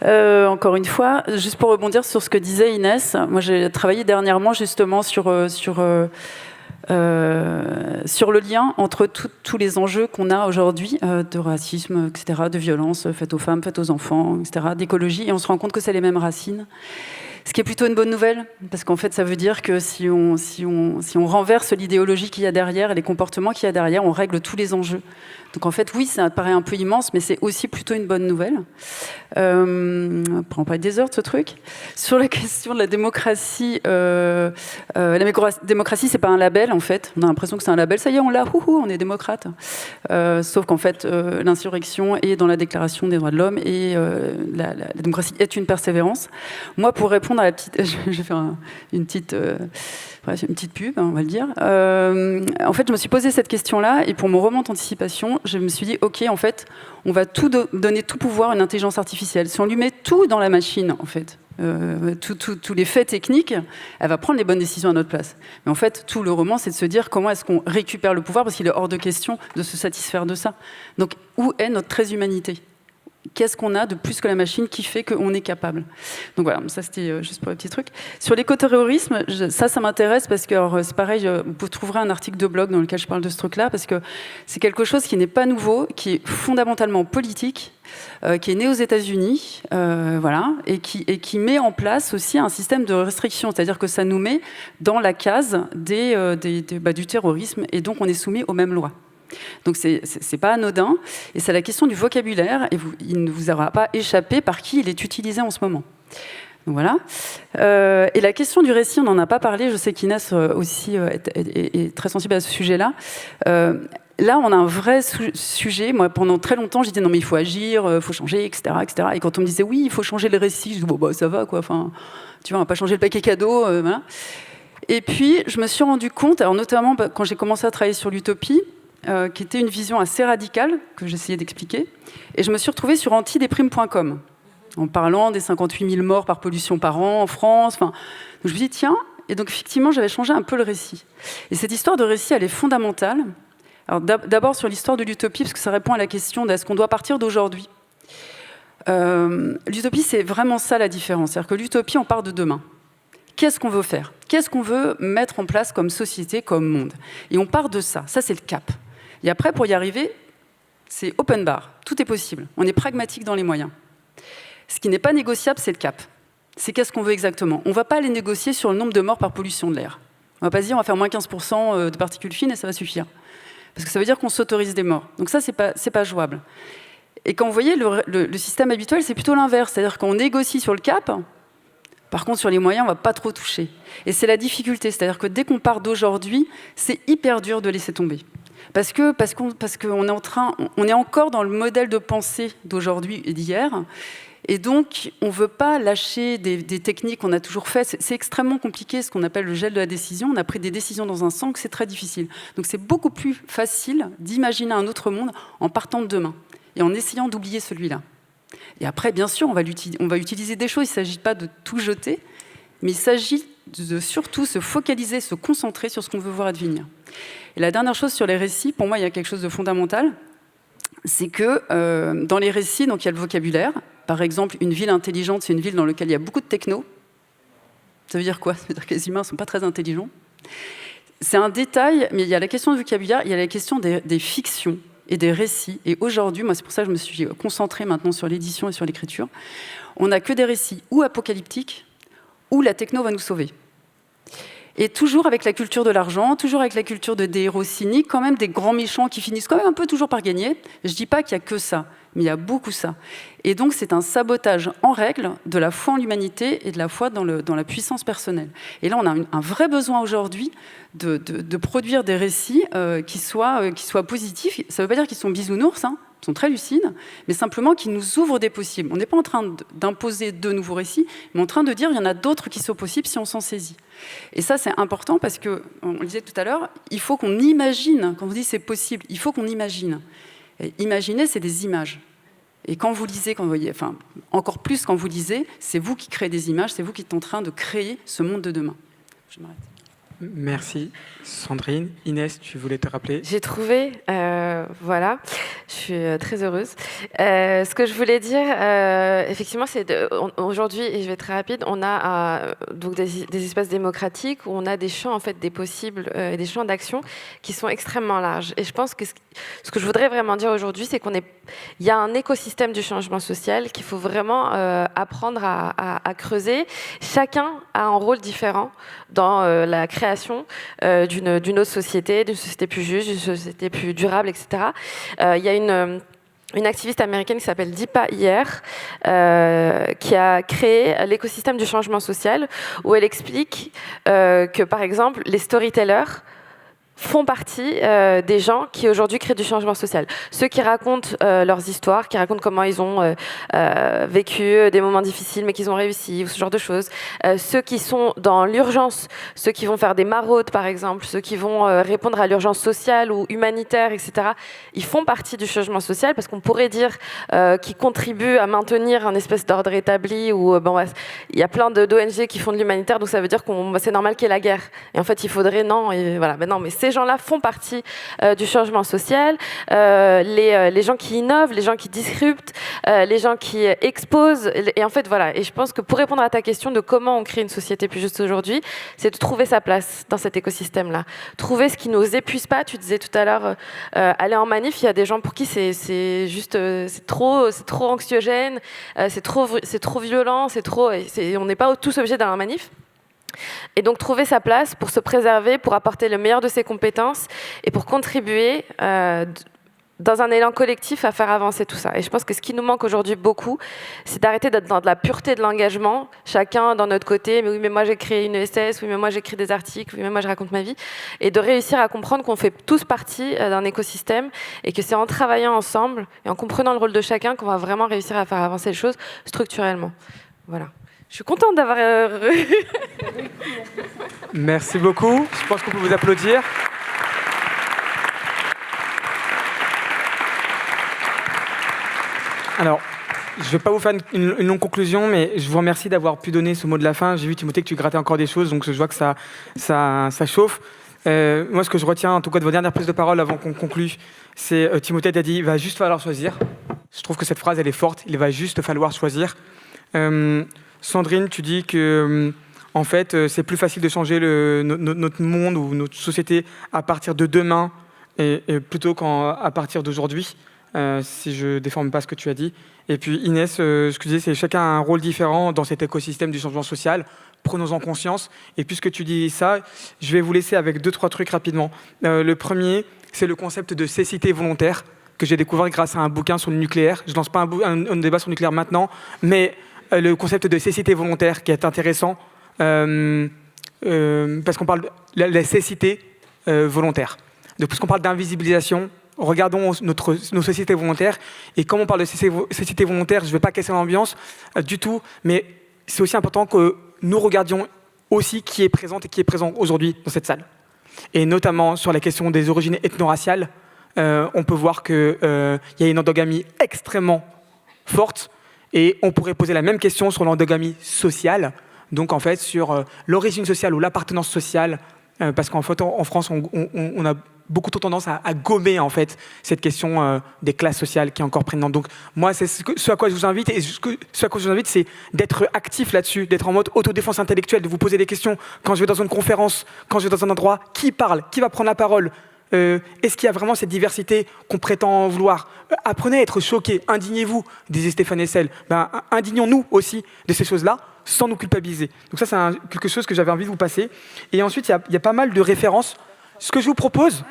Encore une fois, juste pour rebondir sur ce que disait Inès, moi j'ai travaillé dernièrement justement sur le lien entre tous les enjeux qu'on a aujourd'hui de racisme, etc., de violence faites aux femmes, faites aux enfants, etc., d'écologie, et on se rend compte que c'est les mêmes racines. Ce qui est plutôt une bonne nouvelle, parce qu'en fait, ça veut dire que si on renverse l'idéologie qu'il y a derrière et les comportements qu'il y a derrière, on règle tous les enjeux. Donc en fait, oui, ça paraît un peu immense, mais c'est aussi plutôt une bonne nouvelle. On prend pas des heures de ce truc. Sur la question de la démocratie, démocratie, c'est pas un label, en fait. On a l'impression que c'est un label. Ça y est, on l'a, on est démocrate. Sauf qu'en fait, l'insurrection est dans la Déclaration des droits de l'homme et la démocratie est une persévérance. Moi, pour répondre à la petite... je vais faire une petite pub, on va le dire. En fait, je me suis posé cette question-là et pour mon roman d'anticipation, je me suis dit, OK, en fait, on va donner tout pouvoir à une intelligence artificielle. Si on lui met tout dans la machine, en fait, tous les faits techniques, elle va prendre les bonnes décisions à notre place. Mais en fait, tout le roman, c'est de se dire comment est-ce qu'on récupère le pouvoir, parce qu'il est hors de question de se satisfaire de ça. Donc, où est notre très-humanité ? qu'est-ce qu'on a de plus que la machine qui fait qu'on est capable. Donc voilà, ça c'était juste pour les petits trucs. Sur l'écoterrorisme, ça m'intéresse parce que c'est pareil, vous trouverez un article de blog dans lequel je parle de ce truc-là, parce que c'est quelque chose qui n'est pas nouveau, qui est fondamentalement politique, qui est né aux États-Unis, voilà, et qui met en place aussi un système de restriction, c'est-à-dire que ça nous met dans la case du terrorisme, et donc on est soumis aux mêmes lois. Donc c'est pas anodin, et c'est la question du vocabulaire, et il ne vous aura pas échappé par qui il est utilisé en ce moment. Donc voilà. Et la question du récit, on n'en a pas parlé, je sais qu'Inès aussi est très sensible à ce sujet-là. Là, on a un vrai sujet. Moi, pendant très longtemps, je disais non, mais il faut agir, il faut changer, etc., etc. Et quand on me disait oui, il faut changer le récit, je disais bon, bah, ça va, quoi. Enfin, tu vois, on va pas changer le paquet cadeau, voilà. Et puis, je me suis rendu compte, alors notamment quand j'ai commencé à travailler sur l'utopie, qui était une vision assez radicale, que j'essayais d'expliquer, et je me suis retrouvée sur antidéprime.com, en parlant des 58 000 morts par pollution par an en France. Enfin, donc je me suis dit, tiens, et donc effectivement, j'avais changé un peu le récit. Et cette histoire de récit, elle est fondamentale. Alors d'abord sur l'histoire de l'utopie, parce que ça répond à la question d'est-ce qu'on doit partir d'aujourd'hui. L'utopie, c'est vraiment ça la différence. C'est-à-dire que l'utopie, on part de demain. Qu'est-ce qu'on veut faire? Qu'est-ce qu'on veut mettre en place comme société, comme monde? Et on part de ça. Ça, c'est le cap. Et après, pour y arriver, c'est open bar. Tout est possible. On est pragmatique dans les moyens. Ce qui n'est pas négociable, c'est le cap. C'est qu'est-ce qu'on veut exactement. On ne va pas aller négocier sur le nombre de morts par pollution de l'air. On ne va pas se dire on va faire moins 15% de particules fines et ça va suffire. Parce que ça veut dire qu'on s'autorise des morts. Donc ça, c'est pas jouable. Et quand vous voyez, le système habituel, c'est plutôt l'inverse. C'est-à-dire qu'on négocie sur le cap. Par contre, sur les moyens, on ne va pas trop toucher. Et c'est la difficulté. C'est-à-dire que dès qu'on part d'aujourd'hui, c'est hyper dur de laisser tomber. Parce qu'on est encore dans le modèle de pensée d'aujourd'hui et d'hier. Et donc, on ne veut pas lâcher des techniques qu'on a toujours faites. C'est extrêmement compliqué, ce qu'on appelle le gel de la décision. On a pris des décisions dans un sens que c'est très difficile. Donc, c'est beaucoup plus facile d'imaginer un autre monde en partant de demain et en essayant d'oublier celui-là. Et après, bien sûr, on va utiliser des choses. Il ne s'agit pas de tout jeter, mais il s'agit de surtout se focaliser, se concentrer sur ce qu'on veut voir advenir. Et la dernière chose sur les récits, pour moi, il y a quelque chose de fondamental. C'est que dans les récits, donc, il y a le vocabulaire. Par exemple, une ville intelligente, c'est une ville dans laquelle il y a beaucoup de techno. Ça veut dire quoi? Ça veut dire que les humains ne sont pas très intelligents. C'est un détail, mais il y a la question du vocabulaire, il y a la question des fictions et des récits. Et aujourd'hui, moi, c'est pour ça que je me suis concentrée maintenant sur l'édition et sur l'écriture. On n'a que des récits ou apocalyptiques, ou la techno va nous sauver. Et toujours avec la culture de l'argent, toujours avec la culture des héros cyniques, quand même des grands méchants qui finissent quand même un peu toujours par gagner. Je ne dis pas qu'il n'y a que ça, mais il y a beaucoup ça. Et donc c'est un sabotage en règle de la foi en l'humanité et de la foi dans la puissance personnelle. Et là, on a un vrai besoin aujourd'hui de produire des récits qui soient positifs. Ça ne veut pas dire qu'ils sont bisounours, hein, ils sont très lucides, mais simplement qu'ils nous ouvrent des possibles. On n'est pas en train d'imposer de nouveaux récits, mais en train de dire qu'il y en a d'autres qui sont possibles si on s'en saisit. Et ça, c'est important parce que, on le disait tout à l'heure, il faut qu'on imagine. Quand on dit c'est possible, il faut qu'on imagine. Et imaginer, c'est des images. Et quand vous lisez, quand vous voyez, enfin, encore plus quand vous lisez, c'est vous qui créez des images, c'est vous qui êtes en train de créer ce monde de demain. Je m'arrête. Merci Sandrine. Inès, tu voulais te rappeler? J'ai trouvé, voilà, je suis très heureuse. Ce que je voulais dire, effectivement, c'est aujourd'hui, et je vais être très rapide, on a donc des espaces démocratiques où on a des champs, en fait, des possibles, des champs d'action qui sont extrêmement larges. Et je pense que ce que je voudrais vraiment dire aujourd'hui, c'est il y a un écosystème du changement social qu'il faut vraiment apprendre à creuser. Chacun a un rôle différent dans la création d'une autre société, d'une société plus juste, d'une société plus durable, etc. Il y a une activiste américaine qui s'appelle Deepa Iyer, qui a créé l'écosystème du changement social, où elle explique que, par exemple, les storytellers font partie des gens qui aujourd'hui créent du changement social. Ceux qui racontent leurs histoires, qui racontent comment ils ont vécu des moments difficiles mais qu'ils ont réussi, ou ce genre de choses. Ceux qui sont dans l'urgence, ceux qui vont faire des maraudes par exemple, ceux qui vont répondre à l'urgence sociale ou humanitaire, etc. Ils font partie du changement social parce qu'on pourrait dire qu'ils contribuent à maintenir un espèce d'ordre établi ou il y a plein d'ONG qui font de l'humanitaire, donc ça veut dire que c'est normal qu'il y ait la guerre. Et en fait, il faudrait non, et voilà. Mais non, mais ces gens-là font partie du changement social. Les gens qui innovent, les gens qui disruptent, les gens qui exposent. Et en fait, voilà. Et je pense que pour répondre à ta question de comment on crée une société plus juste aujourd'hui, c'est de trouver sa place dans cet écosystème-là. Trouver ce qui ne nous épuise pas. Tu disais tout à l'heure, aller en manif, il y a des gens pour qui c'est juste, c'est trop anxiogène, c'est trop violent, on n'est pas tous obligés d'aller en manif. Et donc trouver sa place pour se préserver, pour apporter le meilleur de ses compétences et pour contribuer dans un élan collectif à faire avancer tout ça. Et je pense que ce qui nous manque aujourd'hui beaucoup, c'est d'arrêter d'être dans de la pureté de l'engagement, chacun dans notre côté, mais oui, mais moi j'ai créé une ESS, oui, mais moi j'écris des articles, oui, mais moi je raconte ma vie, et de réussir à comprendre qu'on fait tous partie d'un écosystème et que c'est en travaillant ensemble et en comprenant le rôle de chacun qu'on va vraiment réussir à faire avancer les choses structurellement. Voilà. Je suis contente d'avoir... Merci beaucoup. Je pense qu'on peut vous applaudir. Alors, je ne vais pas vous faire une longue conclusion, mais je vous remercie d'avoir pu donner ce mot de la fin. J'ai vu, Timothée, que tu grattais encore des choses, donc je vois que ça chauffe. Moi, ce que je retiens, en tout cas, de vos dernières prises de parole avant qu'on conclue, c'est Timothée t'a dit « il va juste falloir choisir ». Je trouve que cette phrase, elle est forte. Il va juste falloir choisir. Sandrine, tu dis que, en fait, c'est plus facile de changer notre monde ou notre société à partir de demain et plutôt qu'à partir d'aujourd'hui. Si je ne déforme pas ce que tu as dit. Et puis Inès, ce que je disais, c'est chacun a un rôle différent dans cet écosystème du changement social. Prenons-en conscience. Et puisque tu dis ça, je vais vous laisser avec 2-3 trucs rapidement. Le premier, c'est le concept de cécité volontaire que j'ai découvert grâce à un bouquin sur le nucléaire. Je ne lance pas un débat sur le nucléaire maintenant, mais le concept de cécité volontaire qui est intéressant parce qu'on parle de la cécité volontaire. Donc, puisqu'on parle d'invisibilisation, regardons nos sociétés volontaires. Et comme on parle de cécité volontaire, je ne vais pas casser l'ambiance du tout, mais c'est aussi important que nous regardions aussi qui est présente et qui est présent aujourd'hui dans cette salle. Et notamment sur la question des origines ethno-raciales, on peut voir qu'il y a une endogamie extrêmement forte et on pourrait poser la même question sur l'endogamie sociale, donc en fait sur l'origine sociale ou l'appartenance sociale, parce qu'en fait en France on a beaucoup trop tendance à gommer en fait cette question des classes sociales qui est encore prégnante. Donc moi, c'est ce à quoi je vous invite, et ce à quoi je vous invite, c'est d'être actif là-dessus, d'être en mode autodéfense intellectuelle, de vous poser des questions. Quand je vais dans une conférence, quand je vais dans un endroit, qui parle, qui va prendre la parole, est-ce qu'il y a vraiment cette diversité qu'on prétend vouloir? Apprenez à être choqués, indignez-vous, disait Stéphane Hessel. Indignons-nous aussi de ces choses-là, sans nous culpabiliser. Donc ça, c'est quelque chose que j'avais envie de vous passer. Et ensuite, il y a pas mal de références. Ce que je vous propose,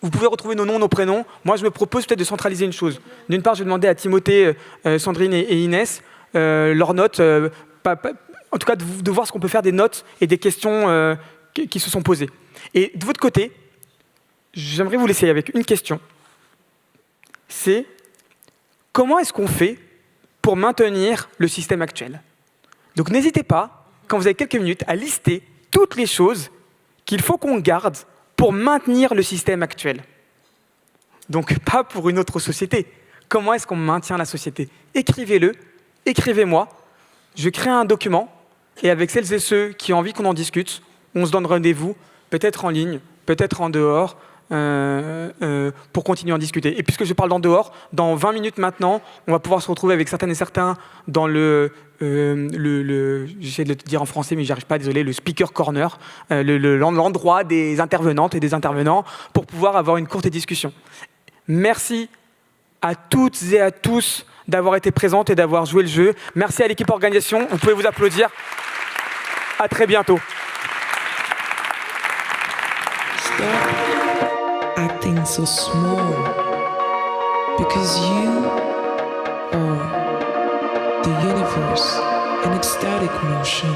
vous pouvez retrouver nos noms, nos prénoms. Moi, je me propose peut-être de centraliser une chose. D'une part, je vais demander à Timothée, Sandrine et Inès leurs notes, en tout cas de voir ce qu'on peut faire des notes et des questions qui se sont posées. Et de votre côté, j'aimerais vous laisser avec une question. C'est comment est-ce qu'on fait pour maintenir le système actuel? Donc n'hésitez pas, quand vous avez quelques minutes, à lister toutes les choses qu'il faut qu'on garde pour maintenir le système actuel. Donc pas pour une autre société. Comment est-ce qu'on maintient la société? Écrivez-le, écrivez-moi. Je crée un document et avec celles et ceux qui ont envie qu'on en discute, on se donne rendez-vous, peut-être en ligne, peut-être en dehors, pour continuer à en discuter. Et puisque je parle d'en dehors, dans 20 minutes maintenant, on va pouvoir se retrouver avec certaines et certains dans j'essaie de le dire en français, mais j'y arrive pas, désolé, le speaker corner, l'endroit des intervenantes et des intervenants, pour pouvoir avoir une courte discussion. Merci à toutes et à tous d'avoir été présentes et d'avoir joué le jeu. Merci à l'équipe organisation, vous pouvez vous applaudir. À très bientôt. Acting so small because you are the universe in ecstatic motion.